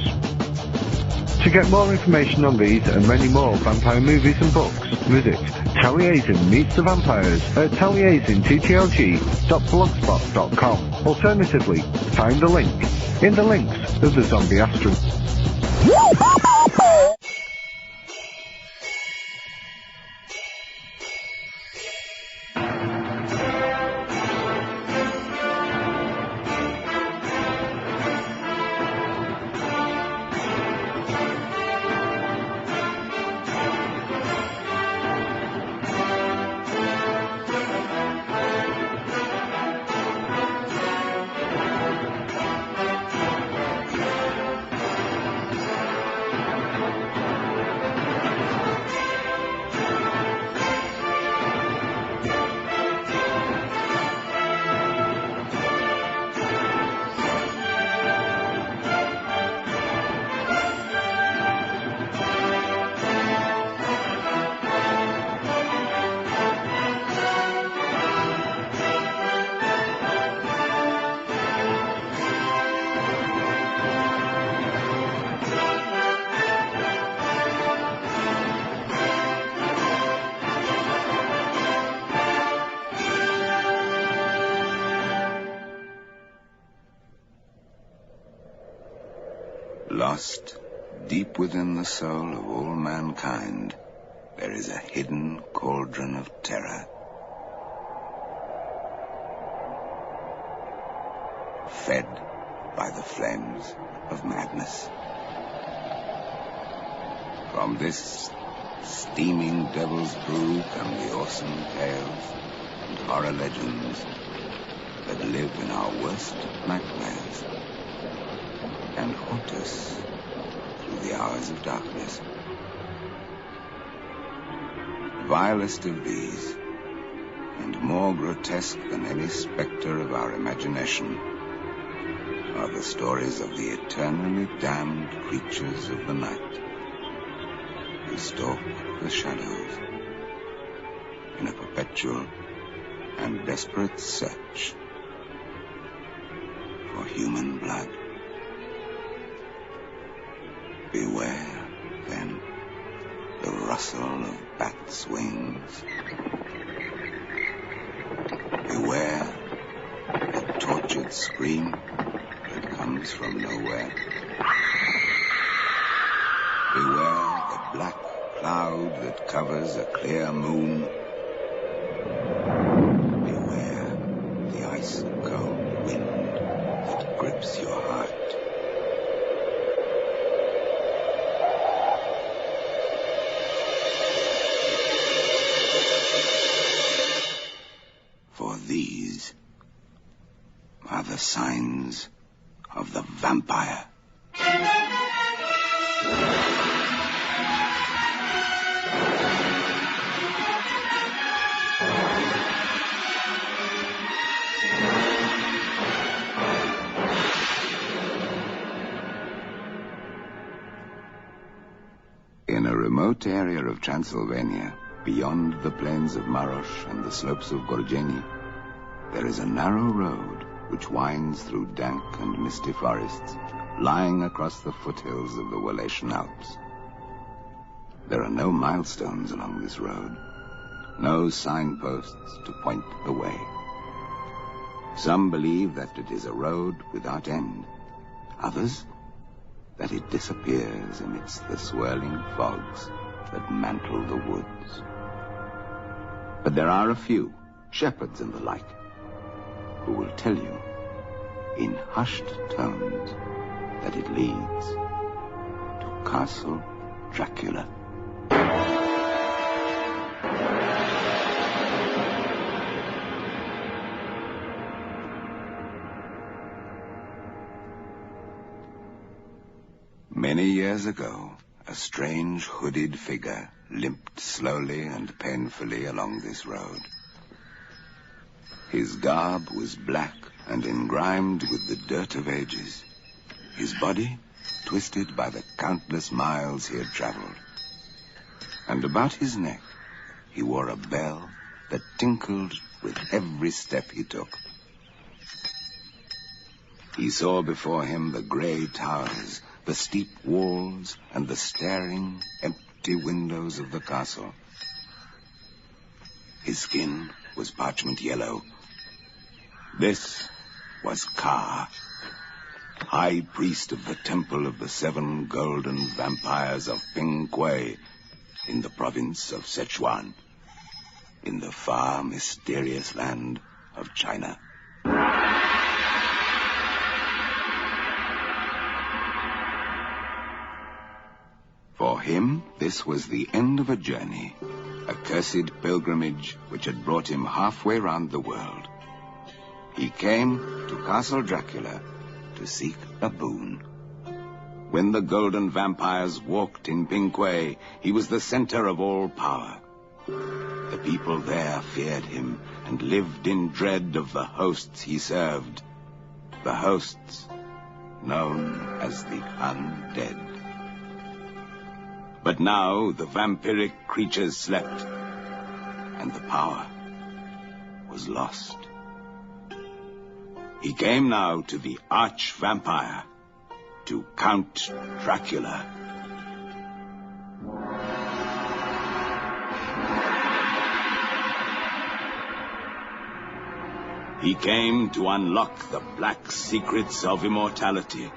To get more information on these and many more vampire movies and books, visit Taliesin Meets the Vampires at taliesintttlg.blogspot.com. Alternatively, find the link in the links of the Zombie Astronaut. Lost deep within the soul of all mankind, there is a hidden cauldron of terror. Fed by the flames of madness. From this steaming devil's brew come the awesome tales and horror legends that live in our worst nightmares and haunt us through the hours of darkness. Vilest of these, and more grotesque than any spectre of our imagination, are the stories of the eternally damned creatures of the night who stalk the shadows in a perpetual and desperate search for human blood. Beware, then, the rustle of bats' wings. Beware the tortured scream that comes from nowhere. Beware the black cloud that covers a clear moon. Beware the ice-cold wind that grips your heart. For these are the signs of the vampire. In a remote area of Transylvania, beyond the plains of Marosh and the slopes of Gorjeni, there is a narrow road which winds through dank and misty forests, lying across the foothills of the Wallachian Alps. There are no milestones along this road, no signposts to point the way. Some believe that it is a road without end, others that it disappears amidst the swirling fogs that mantle the woods. But there are a few, shepherds and the like, who will tell you in hushed tones that it leads to Castle Dracula. Many years ago, a strange hooded figure limped slowly and painfully along this road. His garb was black and engrimed with the dirt of ages. His body twisted by the countless miles he had traveled. And about his neck, he wore a bell that tinkled with every step he took. He saw before him the gray towers, the steep walls, and the staring, empty windows of the castle. His skin was parchment yellow. This was Ka, high priest of the Temple of the Seven Golden Vampires of Ping Kuei, in the province of Sichuan, in the far mysterious land of China. For him, this was the end of a journey, a cursed pilgrimage which had brought him halfway round the world. He came to Castle Dracula to seek a boon. When the golden vampires walked in Ping Kuei, he was the center of all power. The people there feared him and lived in dread of the hosts he served, the hosts known as the undead. But now the vampiric creatures slept, and the power was lost. He came now to the arch-vampire, to Count Dracula. He came to unlock the black secrets of immortality.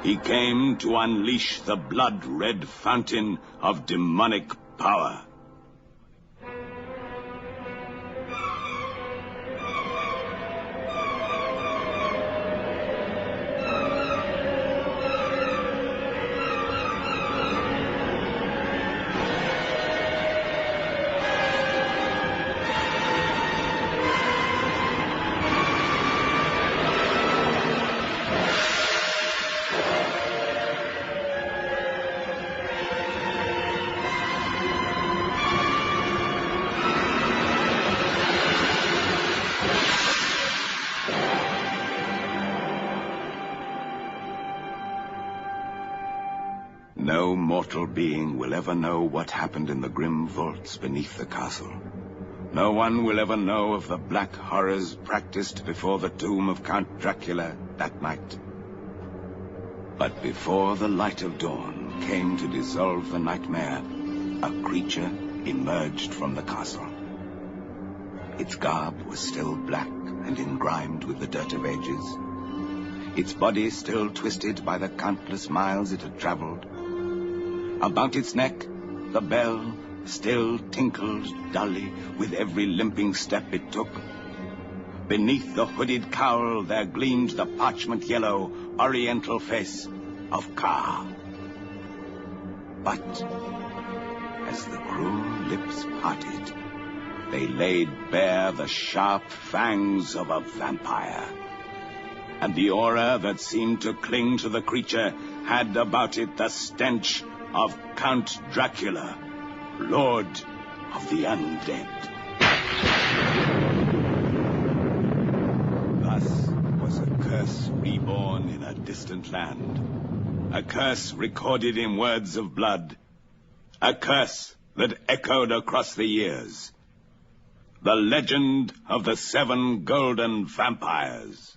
He came to unleash the blood-red fountain of demonic power. No mortal being will ever know what happened in the grim vaults beneath the castle. No one will ever know of the black horrors practiced before the tomb of Count Dracula that night. But before the light of dawn came to dissolve the nightmare, a creature emerged from the castle. Its garb was still black and engrimed with the dirt of ages. Its body still twisted by the countless miles it had traveled. About its neck, the bell still tinkled dully with every limping step it took. Beneath the hooded cowl there gleamed the parchment-yellow, oriental face of Ka. But as the cruel lips parted, they laid bare the sharp fangs of a vampire. And the aura that seemed to cling to the creature had about it the stench of Count Dracula, Lord of the Undead. Thus was a curse reborn in a distant land. A curse recorded in words of blood. A curse that echoed across the years. The legend of the 7 golden vampires.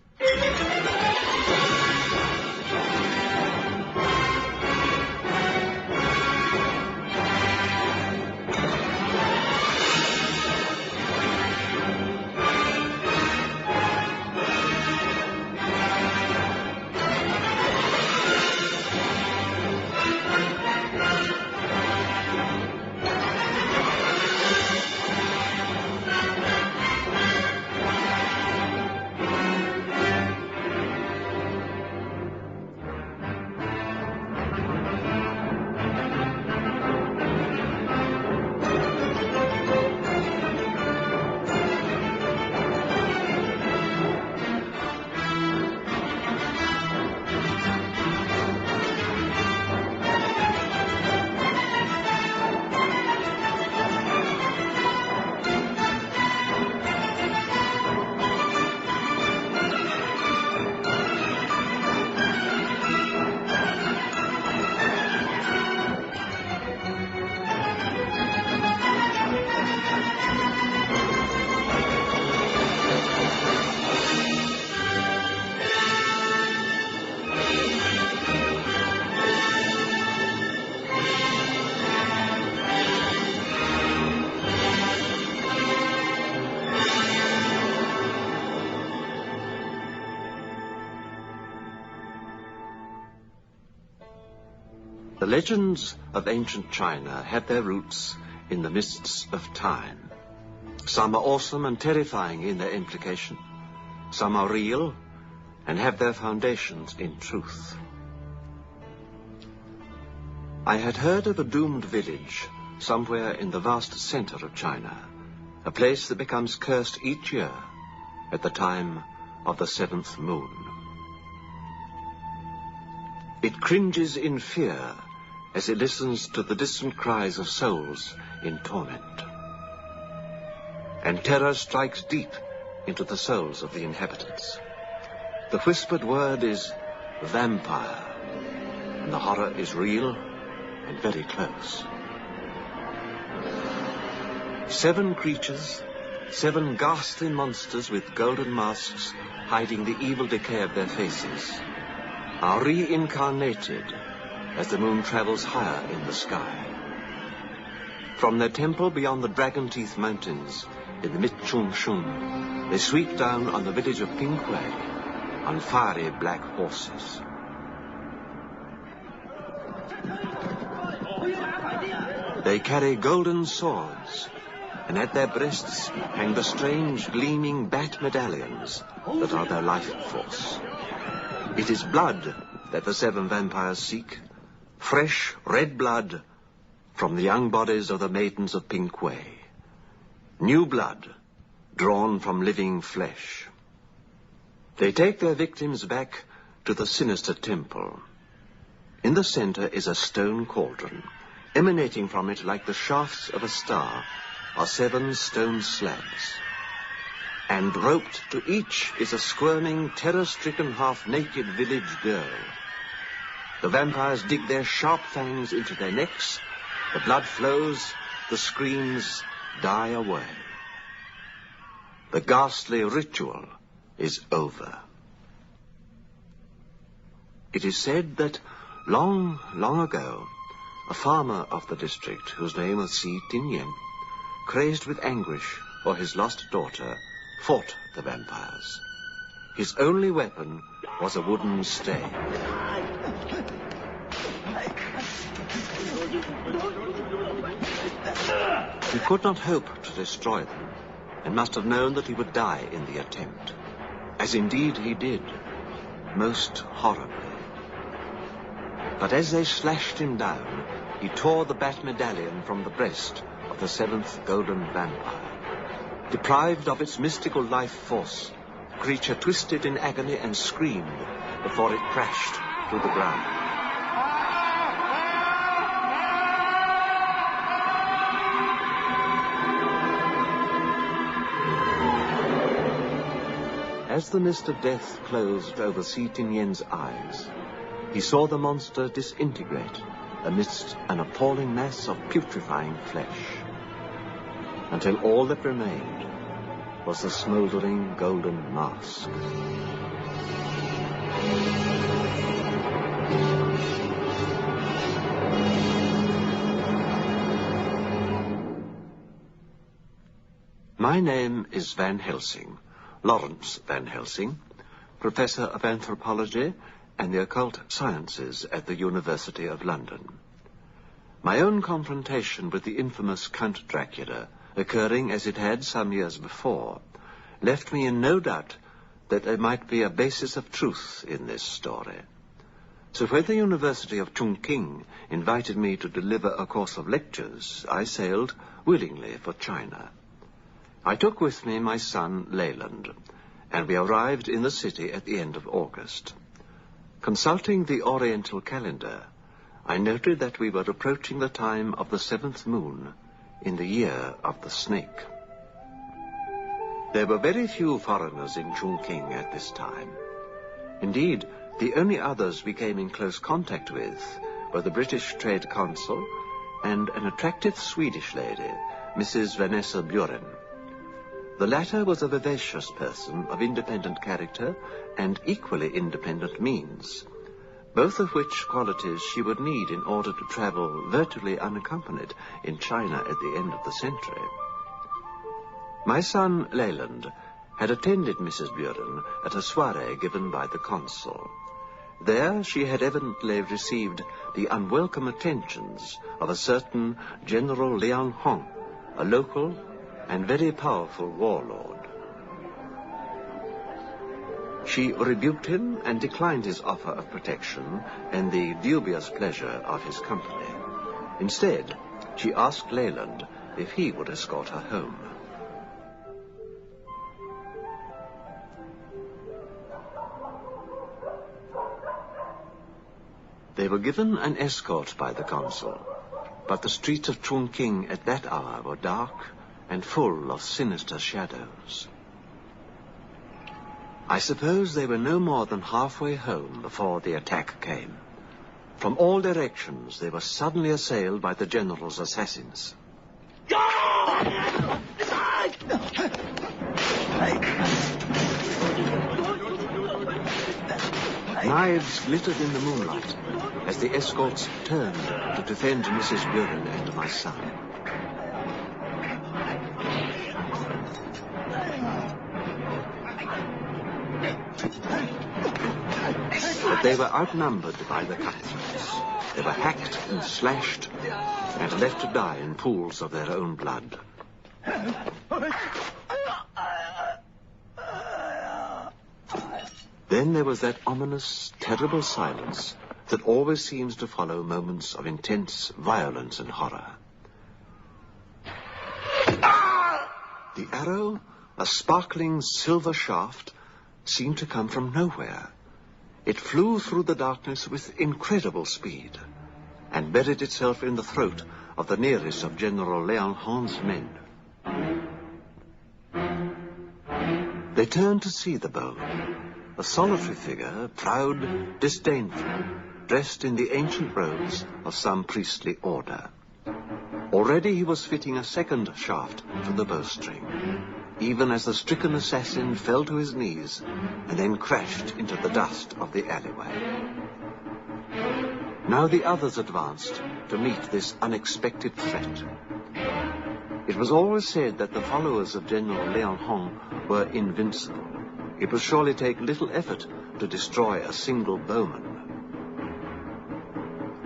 The legends of ancient China have their roots in the mists of time. Some are awesome and terrifying in their implication. Some are real and have their foundations in truth. I had heard of a doomed village somewhere in the vast center of China, a place that becomes cursed each year at the time of the 7th moon. It cringes in fear as it listens to the distant cries of souls in torment. And terror strikes deep into the souls of the inhabitants. The whispered word is vampire, and the horror is real and very close. 7 creatures, 7 ghastly monsters with golden masks hiding the evil decay of their faces, are reincarnated as the moon travels higher in the sky. From their temple beyond the Dragon Teeth Mountains in the Mid-Chun-Shun, they sweep down on the village of Pinghui on fiery black horses. They carry golden swords, and at their breasts hang the strange gleaming bat medallions that are their life force. It is blood that the 7 vampires seek, fresh red blood from the young bodies of the maidens of Pinghui. New blood drawn from living flesh. They take their victims back to the sinister temple. In the center is a stone cauldron. Emanating from it like the shafts of a star are 7 stone slabs. And roped to each is a squirming, terror-stricken, half-naked village girl. The vampires dig their sharp fangs into their necks, the blood flows, the screams die away. The ghastly ritual is over. It is said that long, long ago, a farmer of the district, whose name was Si Tinyen, crazed with anguish for his lost daughter, fought the vampires. His only weapon was a wooden stake. He could not hope to destroy them, and must have known that he would die in the attempt, as indeed he did, most horribly. But as they slashed him down, he tore the bat medallion from the breast of the seventh golden vampire. Deprived of its mystical life force, the creature twisted in agony and screamed before it crashed to the ground. As the mist of death closed over Si Tinyen's eyes, he saw the monster disintegrate amidst an appalling mass of putrefying flesh, until all that remained was the smouldering golden mask. My name is Van Helsing, Lawrence Van Helsing, Professor of Anthropology and the Occult Sciences at the University of London. My own confrontation with the infamous Count Dracula, occurring as it had some years before, left me in no doubt that there might be a basis of truth in this story. So when the University of Chongqing invited me to deliver a course of lectures, I sailed willingly for China. I took with me my son Leyland, and we arrived in the city at the end of August. Consulting the Oriental calendar, I noted that we were approaching the time of the seventh moon in the year of the snake. There were very few foreigners in Chongqing at this time. Indeed, the only others we came in close contact with were the British Trade Consul and an attractive Swedish lady, Mrs. Vanessa Buren. The latter was a vivacious person of independent character and equally independent means, both of which qualities she would need in order to travel virtually unaccompanied in China at the end of the century. My son Leyland had attended Mrs. Buren at a soiree given by the consul. There she had evidently received the unwelcome attentions of a certain General Liang Hong, a local and very powerful warlord. She rebuked him and declined his offer of protection and the dubious pleasure of his company. Instead, she asked Leyland if he would escort her home. They were given an escort by the consul, but the streets of Chongqing at that hour were dark and full of sinister shadows. I suppose they were no more than halfway home before the attack came. From all directions they were suddenly assailed by the general's assassins. Knives glittered in the moonlight as the escorts turned to defend Mrs. Buren and my son. But they were outnumbered by the cutthroats. They were hacked and slashed and left to die in pools of their own blood. Then there was that ominous, terrible silence that always seems to follow moments of intense violence and horror. The arrow, a sparkling silver shaft, seemed to come from nowhere. It flew through the darkness with incredible speed and buried itself in the throat of the nearest of General Liang Hong's men. They turned to see the bow. A solitary figure, proud, disdainful, dressed in the ancient robes of some priestly order. Already he was fitting a second shaft to the bowstring, even as the stricken assassin fell to his knees and then crashed into the dust of the alleyway. Now the others advanced to meet this unexpected threat. It was always said that the followers of General Liang Hong were invincible. It would surely take little effort to destroy a single bowman.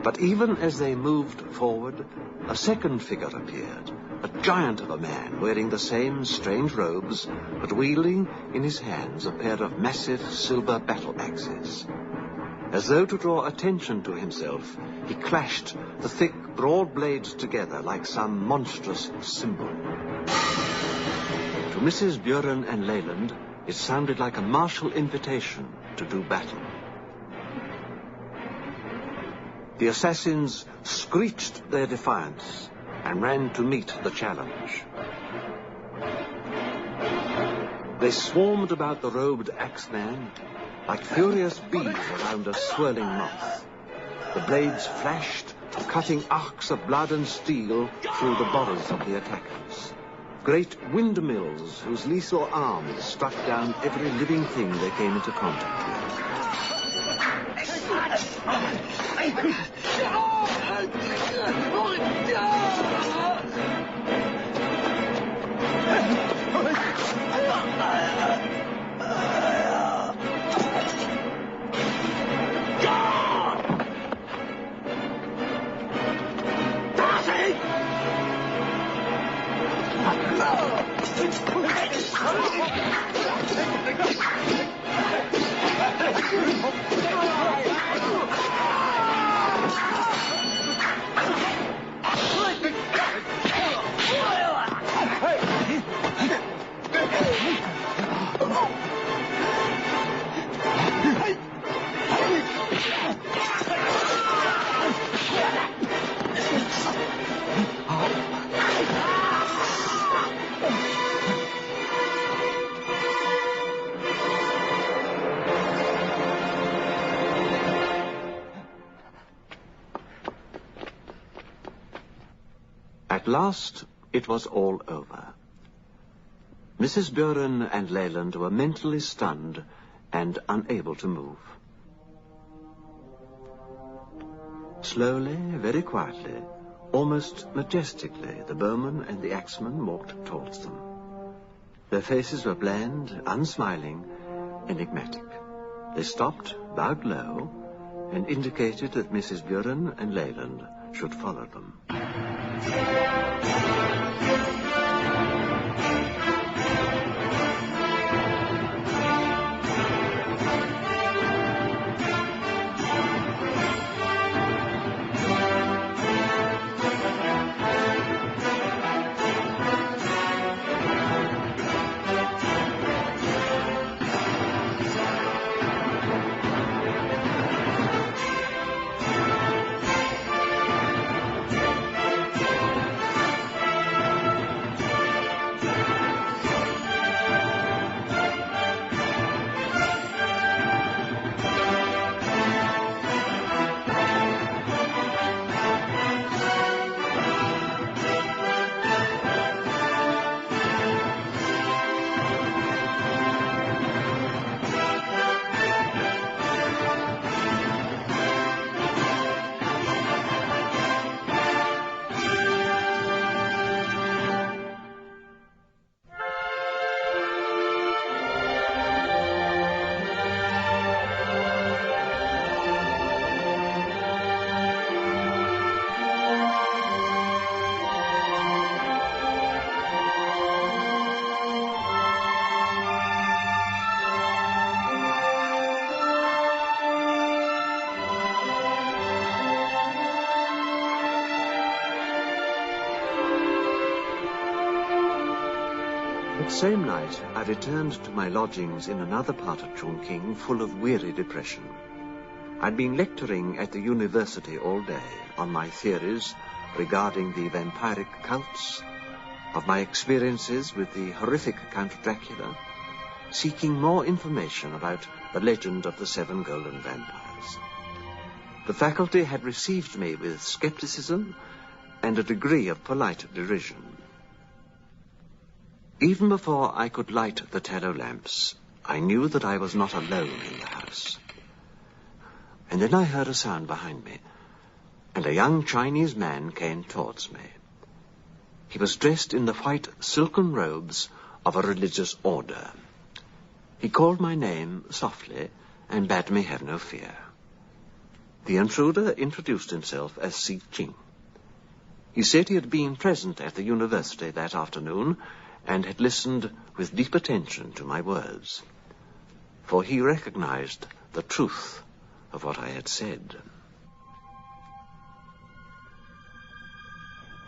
But even as they moved forward, a second figure appeared, a giant of a man wearing the same strange robes, but wielding in his hands a pair of massive silver battle axes. As though to draw attention to himself, he clashed the thick, broad blades together like some monstrous symbol. To Mrs. Buren and Leyland, it sounded like a martial invitation to do battle. The assassins screeched their defiance and ran to meet the challenge. They swarmed about the robed axeman like furious bees around a swirling moth. The blades flashed, cutting arcs of blood and steel through the bodies of the attackers. Great windmills whose lethal arms struck down every living thing they came into contact with. At last, it was all over. Mrs. Buren and Leyland were mentally stunned and unable to move. Slowly, very quietly, almost majestically, the bowman and the axeman walked towards them. Their faces were bland, unsmiling, enigmatic. They stopped, bowed low, and indicated that Mrs. Buren and Leyland should follow them. That same night, I returned to my lodgings in another part of Chongqing full of weary depression. I'd been lecturing at the university all day on my theories regarding the vampiric cults, of my experiences with the horrific Count Dracula, seeking more information about the legend of the 7 golden vampires. The faculty had received me with skepticism and a degree of polite derision. Even before I could light the tallow lamps, I knew that I was not alone in the house. And then I heard a sound behind me, and a young Chinese man came towards me. He was dressed in the white silken robes of a religious order. He called my name softly and bade me have no fear. The intruder introduced himself as Si Ching. He said he had been present at the university that afternoon and had listened with deep attention to my words, for he recognized the truth of what I had said.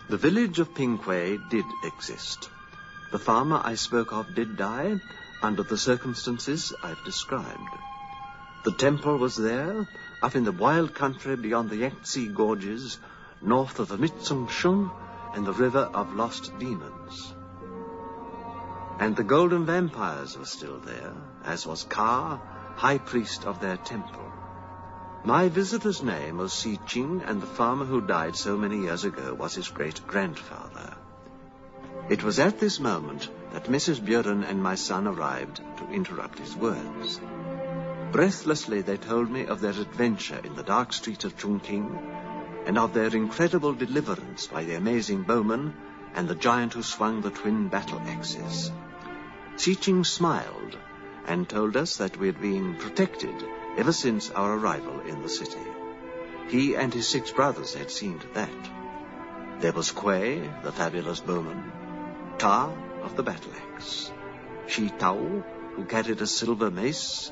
The village of Pingquay did exist. The farmer I spoke of did die under the circumstances I've described. The temple was there, up in the wild country beyond the Yangtze Gorges, north of the Mitsungshung and the river of lost demons. And the golden vampires were still there, as was Ka, high priest of their temple. My visitor's name was Si Ching, and the farmer who died so many years ago was his great-grandfather. It was at this moment that Mrs. Buren and my son arrived to interrupt his words. Breathlessly they told me of their adventure in the dark streets of Chongqing, and of their incredible deliverance by the amazing bowman and the giant who swung the twin battle axes. Si Ching smiled and told us that we had been protected ever since our arrival in the city. He and his 6 brothers had seen to that. There was Kuei, the fabulous bowman, Ta of the battle axe, Shi Tao, who carried a silver mace,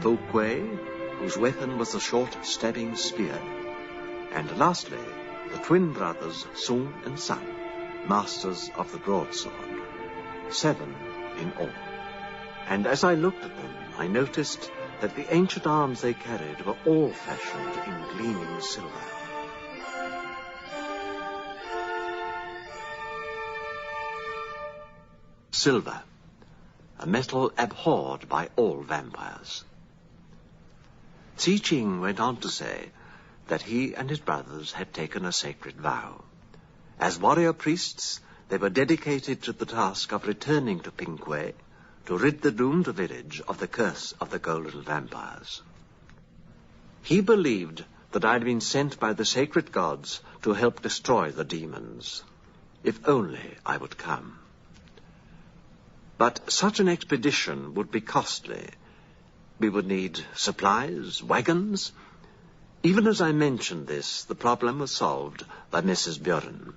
Fo Kuei, whose weapon was the short stabbing spear, and lastly, the twin brothers Sung and San, masters of the broadsword, 7 in all. And as I looked at them, I noticed that the ancient arms they carried were all fashioned in gleaming silver. Silver, a metal abhorred by all vampires. Si Ching went on to say that he and his brothers had taken a sacred vow. As warrior priests, they were dedicated to the task of returning to Pingquay to rid the doomed village of the curse of the golden vampires. He believed that I had been sent by the sacred gods to help destroy the demons, if only I would come. But such an expedition would be costly. We would need supplies, wagons. Even as I mentioned this, the problem was solved by Mrs. Buren.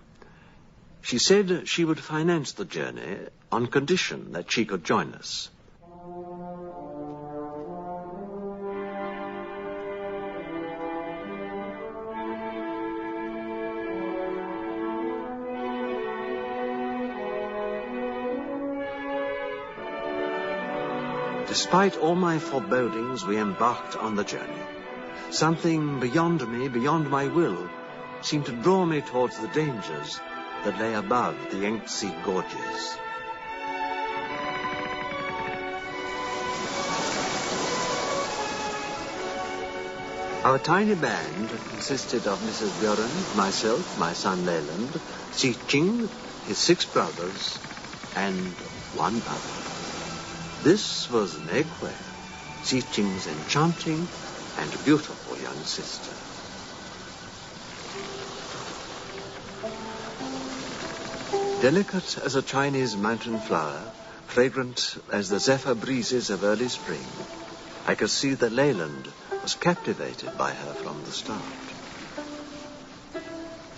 She said she would finance the journey on condition that she could join us. Despite all my forebodings, we embarked on the journey. Something beyond me, beyond my will, seemed to draw me towards the dangers that lay above the Yangtze Gorges. Our tiny band consisted of Mrs. Buren, myself, my son Leland, Si Ching, his 6 brothers, and 1 other. This was Mei Kuei, Si Ching's enchanting and beautiful young sister. Delicate as a Chinese mountain flower, fragrant as the zephyr breezes of early spring, I could see that Leyland was captivated by her from the start.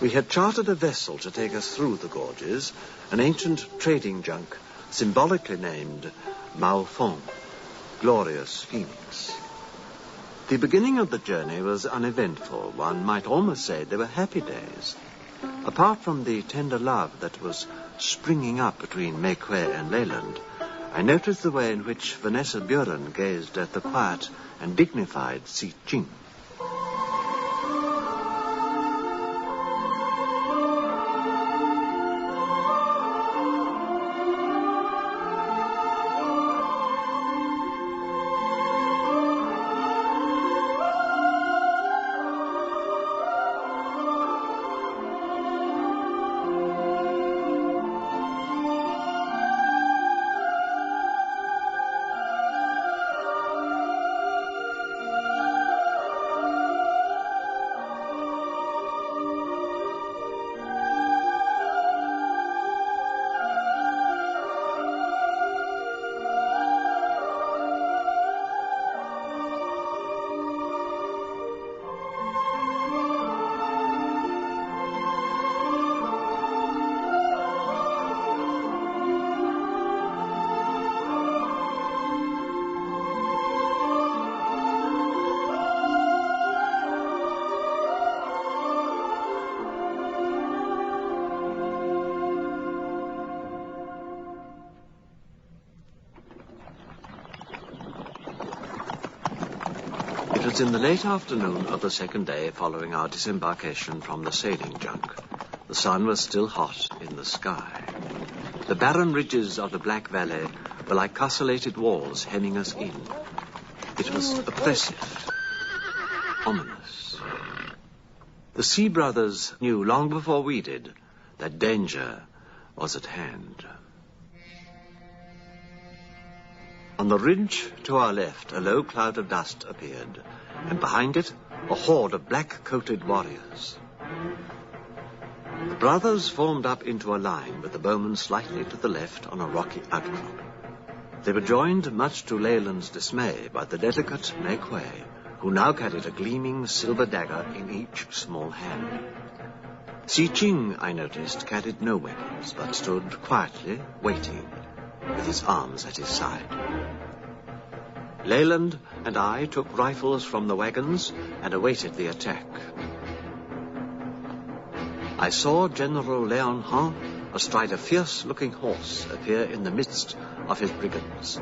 We had chartered a vessel to take us through the gorges, an ancient trading junk symbolically named Mao Feng, Glorious Phoenix. The beginning of the journey was uneventful. One might almost say they were happy days. Apart from the tender love that was springing up between Mei Kuei and Leyland, I noticed the way in which Vanessa Buren gazed at the quiet and dignified Si Ching. was in the late afternoon of the second day following our disembarkation from the sailing junk. The sun was still hot in the sky. The barren ridges of the Black Valley were like castellated walls hemming us in. It was oppressive, ominous. The Sea Brothers knew long before we did that danger was at hand. On the ridge to our left, a low cloud of dust appeared, and behind it, a horde of black-coated warriors. The brothers formed up into a line with the bowmen slightly to the left on a rocky outcrop. They were joined, much to Leyland's dismay, by the delicate Mei Kuei, who now carried a gleaming silver dagger in each small hand. Si Ching, I noticed, carried no weapons, but stood quietly, waiting, with his arms at his side. Leyland and I took rifles from the wagons and awaited the attack. I saw General Leon Han astride a fierce-looking horse appear in the midst of his brigands.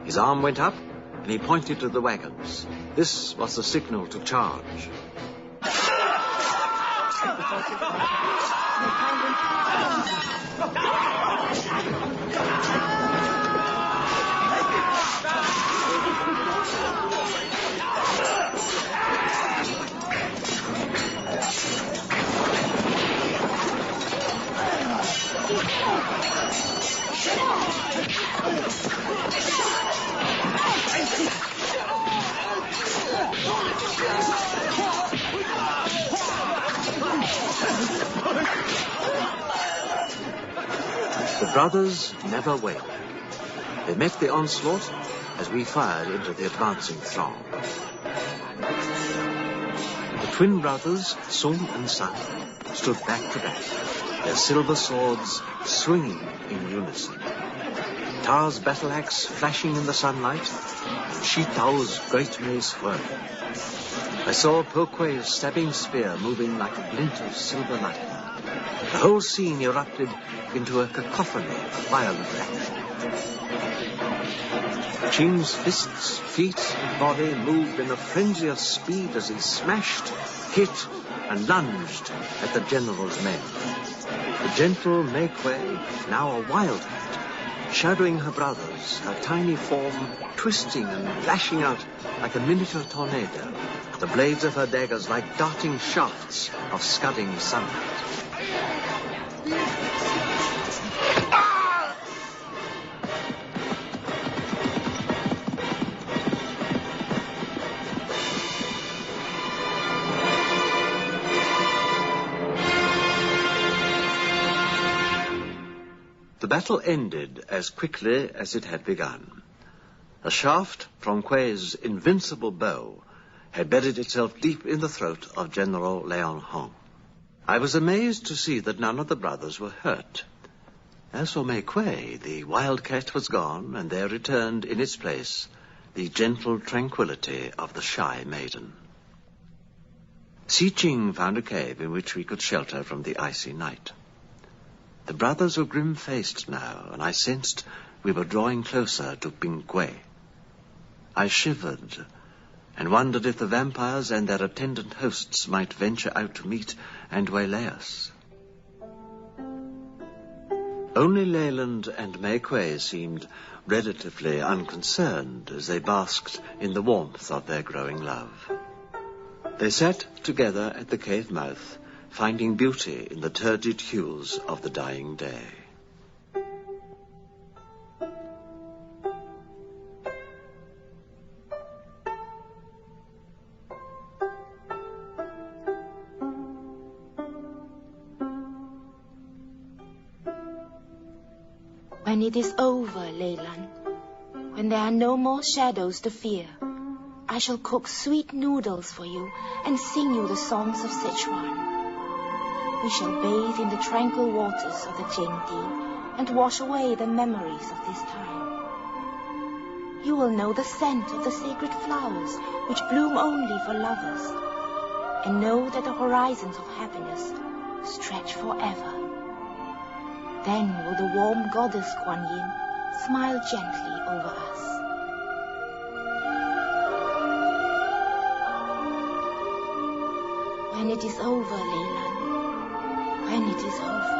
His arm went up, and he pointed to the wagons. This was the signal to charge. The brothers never wavered. They met the onslaught as we fired into the advancing throng. The twin brothers, Sung and Sun, stood back to back, their silver swords swinging in unison. Ta's battle axe flashing in the sunlight, and Shi Tao's great mace whirling. I saw Po Kuei's stabbing spear moving like a glint of silver lightning. The whole scene erupted into a cacophony of violent action. Ching's fists, feet, and body moved in a frenzy of speed as he smashed, hit, and lunged at the general's men. The gentle Mei Kuei, now a wildcat, shadowing her brothers, her tiny form twisting and lashing out like a miniature tornado, the blades of her daggers like darting shafts of scudding sunlight. The battle ended as quickly as it had begun. A shaft from Kuei's invincible bow had buried itself deep in the throat of General Leon Hong. I was amazed to see that none of the brothers were hurt. As for Mei Kuei, the wildcat was gone, and there returned in its place the gentle tranquility of the shy maiden. Si Ching found a cave in which we could shelter from the icy night. The brothers were grim-faced now, and I sensed we were drawing closer to Ping Kuei. I shivered and wondered if the vampires and their attendant hosts might venture out to meet and waylay us. Only Leyland and Mei Kuei seemed relatively unconcerned as they basked in the warmth of their growing love. They sat together at the cave mouth, finding beauty in the turgid hues of the dying day. When it is over, Leyland, when there are no more shadows to fear, I shall cook sweet noodles for you and sing you the songs of Sichuan. We shall bathe in the tranquil waters of the Jingdi and wash away the memories of this time. You will know the scent of the sacred flowers which bloom only for lovers, and know that the horizons of happiness stretch forever. Then will the warm goddess Guan Yin smile gently over us. When it is over, Leyland. When it is over.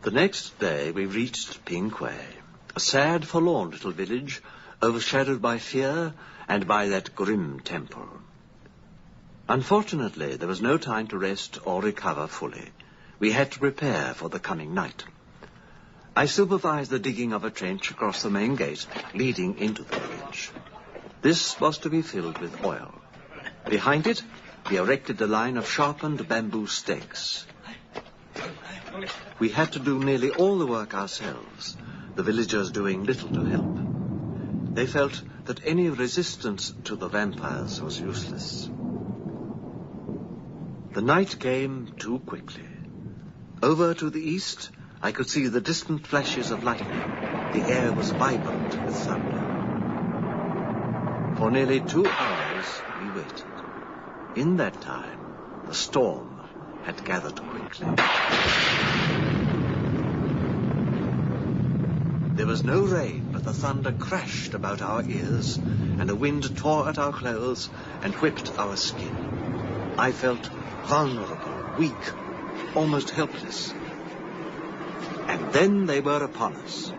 The next day we reached Pingquay, a sad, forlorn little village overshadowed by fear and by that grim temple. Unfortunately, there was no time to rest or recover fully. We had to prepare for the coming night. I supervised the digging of a trench across the main gate leading into the village. This was to be filled with oil. Behind it, we erected a line of sharpened bamboo stakes. We had to do nearly all the work ourselves, the villagers doing little to help. They felt that any resistance to the vampires was useless. The night came too quickly. Over to the east, I could see the distant flashes of lightning. The air was vibrant with thunder. For nearly 2 hours, we waited. In that time, the storm had gathered quickly. There was no rain, but the thunder crashed about our ears, and the wind tore at our clothes and whipped our skin. I felt vulnerable, weak, almost helpless. And then they were upon us.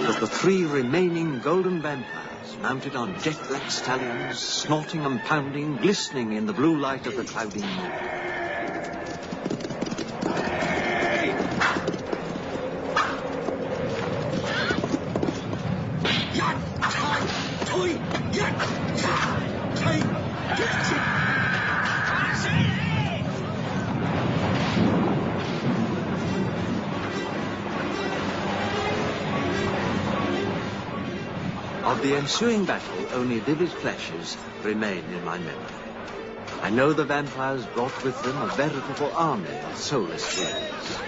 But the 3 remaining golden vampires, mounted on jet-black stallions, snorting and pounding, glistening in the blue light of the cloudy moon. Of the ensuing battle, only vivid flashes remain in my memory. I know the vampires brought with them a veritable army of soulless beings.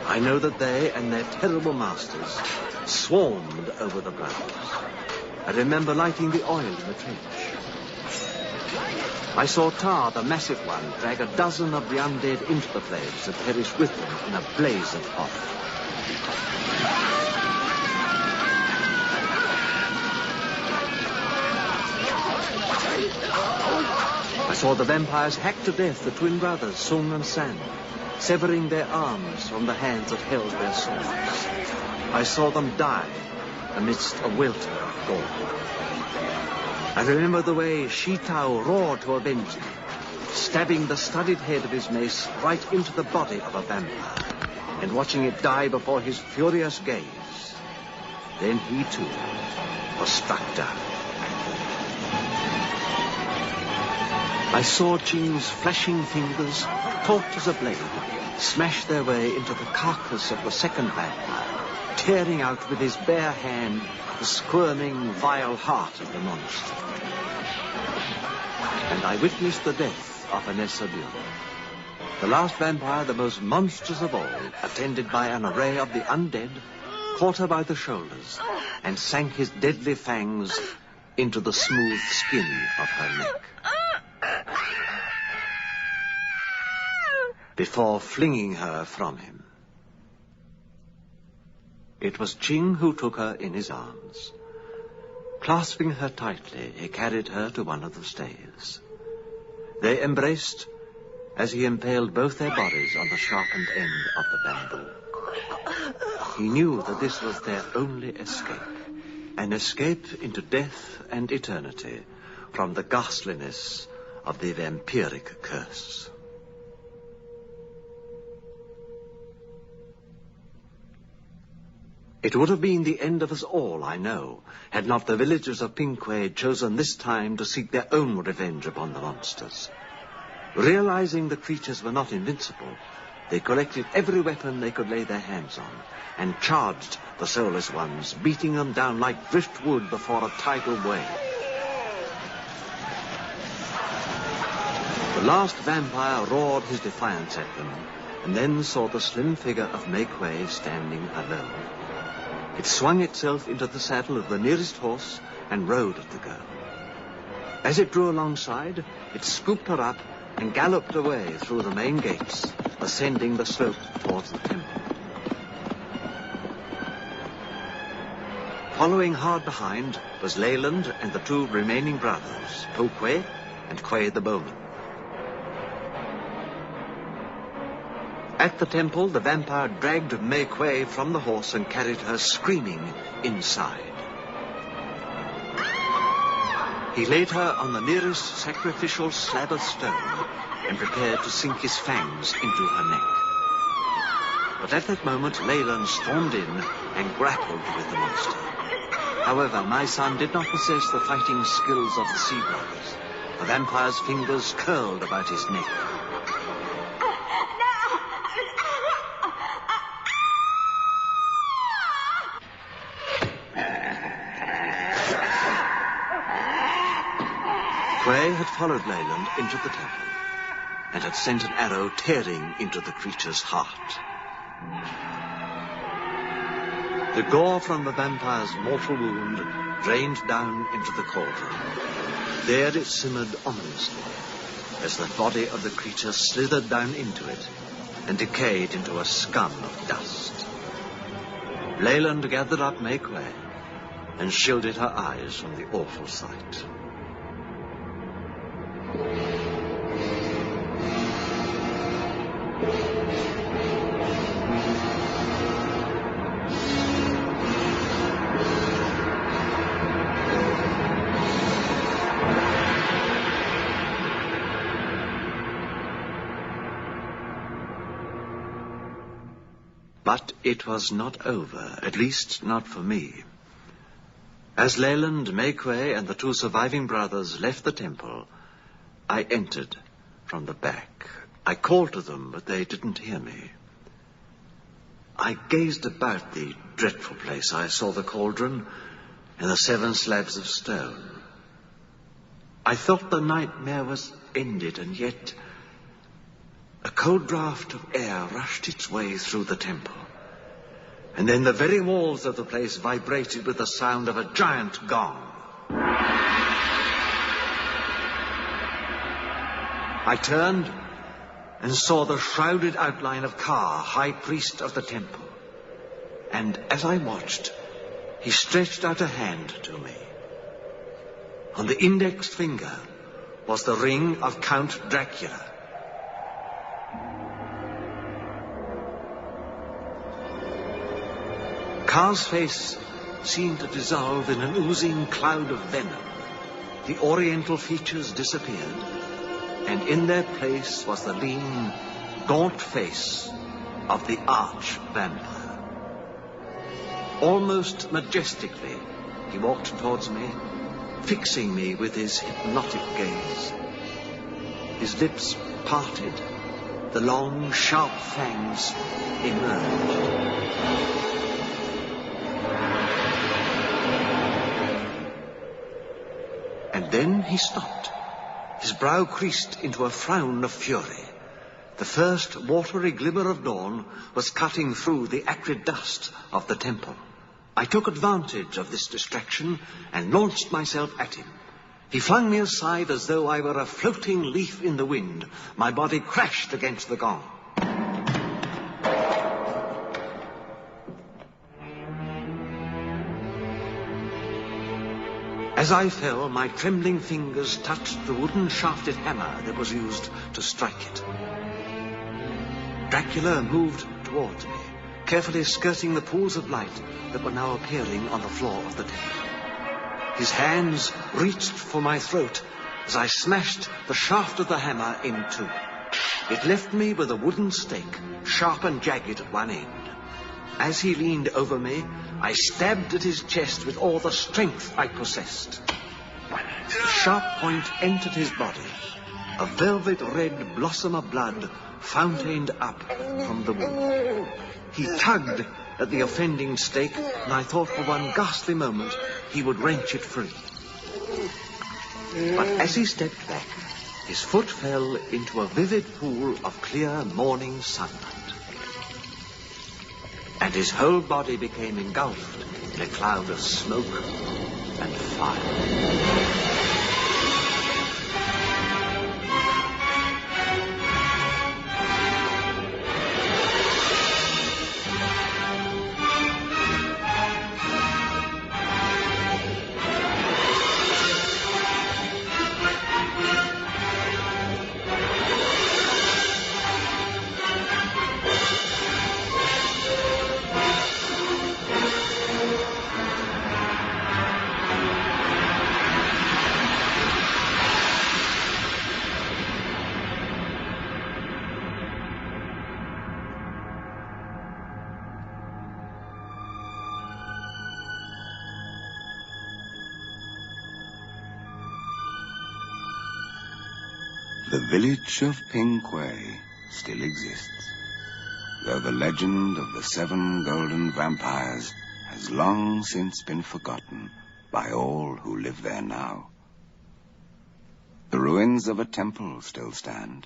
I know that they and their terrible masters swarmed over the grounds. I remember lighting the oil in the trench. I saw Tar, the massive one, drag a dozen of the undead into the flames that perished with them in a blaze of horror. I saw the vampires hack to death the twin brothers, Sung and San, severing their arms from the hands that held their swords. I saw them die amidst a welter of gore. I remember the way Shi Tao roared to avenge them, stabbing the studded head of his mace right into the body of a vampire, and watching it die before his furious gaze. Then he, too, was struck down. I saw Ching's flashing fingers, taut as a blade, smash their way into the carcass of the second vampire, tearing out with his bare hand the squirming, vile heart of the monster. And I witnessed the death of Vanessa Buell. The last vampire, the most monstrous of all, attended by an array of the undead, caught her by the shoulders and sank his deadly fangs into the smooth skin of her neck, before flinging her from him. It was Ching who took her in his arms. Clasping her tightly, he carried her to one of the staves. They embraced as he impaled both their bodies on the sharpened end of the bamboo. He knew that this was their only escape, an escape into death and eternity from the ghastliness of the vampiric curse. It would have been the end of us all, I know, had not the villagers of Pingquay chosen this time to seek their own revenge upon the monsters. Realizing the creatures were not invincible, they collected every weapon they could lay their hands on and charged the soulless ones, beating them down like driftwood before a tidal wave. The last vampire roared his defiance at them, and then saw the slim figure of Make Way standing alone. It swung itself into the saddle of the nearest horse and rode at the girl. As it drew alongside, it scooped her up and galloped away through the main gates, ascending the slope towards the temple. Following hard behind was Leyland and the two remaining brothers, Quay and Quay the bowman. At the temple, the vampire dragged May Quay from the horse and carried her screaming inside. He laid her on the nearest sacrificial slab of stone and prepared to sink his fangs into her neck. But at that moment, Leyland stormed in and grappled with the monster. However, my son did not possess the fighting skills of the Sea Brothers. The vampire's fingers curled about his neck. Quay had followed Leyland into the temple and had sent an arrow tearing into the creature's heart. The gore from the vampire's mortal wound drained down into the cauldron. There it simmered ominously as the body of the creature slithered down into it and decayed into a scum of dust. Leyland gathered up May Quay and shielded her eyes from the awful sight. But it was not over, at least not for me. As Leyland, May Quay, and the two surviving brothers left the temple, I entered from the back. I called to them, but they didn't hear me. I gazed about the dreadful place. I saw the cauldron and the 7 slabs of stone. I thought the nightmare was ended, and yet a cold draught of air rushed its way through the temple. And then the very walls of the place vibrated with the sound of a giant gong. I turned and saw the shrouded outline of Ka, high priest of the temple. And as I watched, he stretched out a hand to me. On the index finger was the ring of Count Dracula. Ka's face seemed to dissolve in an oozing cloud of venom. The oriental features disappeared, and in their place was the lean, gaunt face of the arch-vampire. Almost majestically, he walked towards me, fixing me with his hypnotic gaze. His lips parted, the long, sharp fangs emerged. And then he stopped. His brow creased into a frown of fury. The first watery glimmer of dawn was cutting through the acrid dust of the temple. I took advantage of this distraction and launched myself at him. He flung me aside as though I were a floating leaf in the wind. My body crashed against the gong. As I fell, my trembling fingers touched the wooden shafted hammer that was used to strike it. Dracula moved towards me, carefully skirting the pools of light that were now appearing on the floor of the temple. His hands reached for my throat as I smashed the shaft of the hammer in two. It left me with a wooden stake, sharp and jagged at one end. As he leaned over me, I stabbed at his chest with all the strength I possessed. The sharp point entered his body. A velvet red blossom of blood fountained up from the wound. He tugged at the offending stake, and I thought for one ghastly moment he would wrench it free. But as he stepped back, his foot fell into a vivid pool of clear morning sunlight. And his whole body became engulfed in a cloud of smoke and fire. The village of Pingquay still exists, though the legend of the 7 golden vampires has long since been forgotten by all who live there now. The ruins of a temple still stand,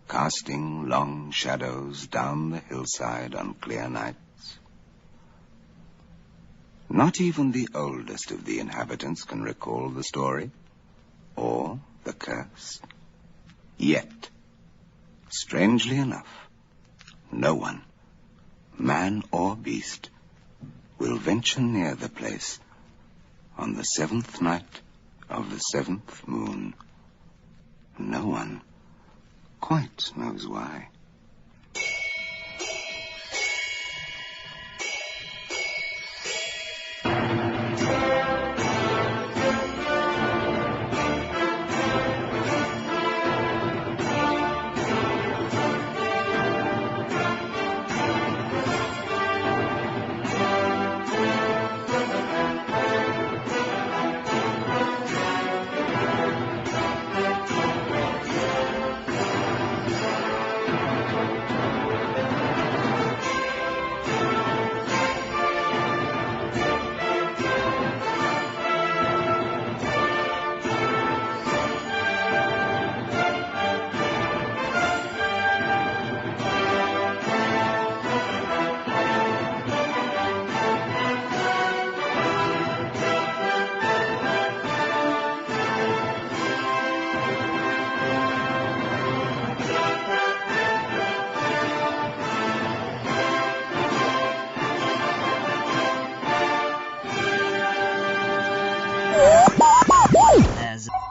casting long shadows down the hillside on clear nights. Not even the oldest of the inhabitants can recall the story or the curse. Yet, strangely enough, no one, man or beast, will venture near the place on the 7th night of the 7th moon. No one quite knows why.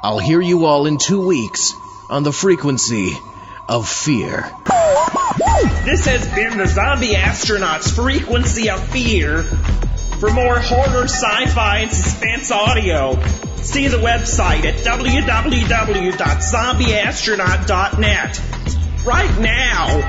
I'll hear you all in 2 weeks on the Frequency of Fear. This has been the Zombie Astronaut's Frequency of Fear. For more horror, sci-fi, and suspense audio, see the website at www.zombieastronaut.net. Right now!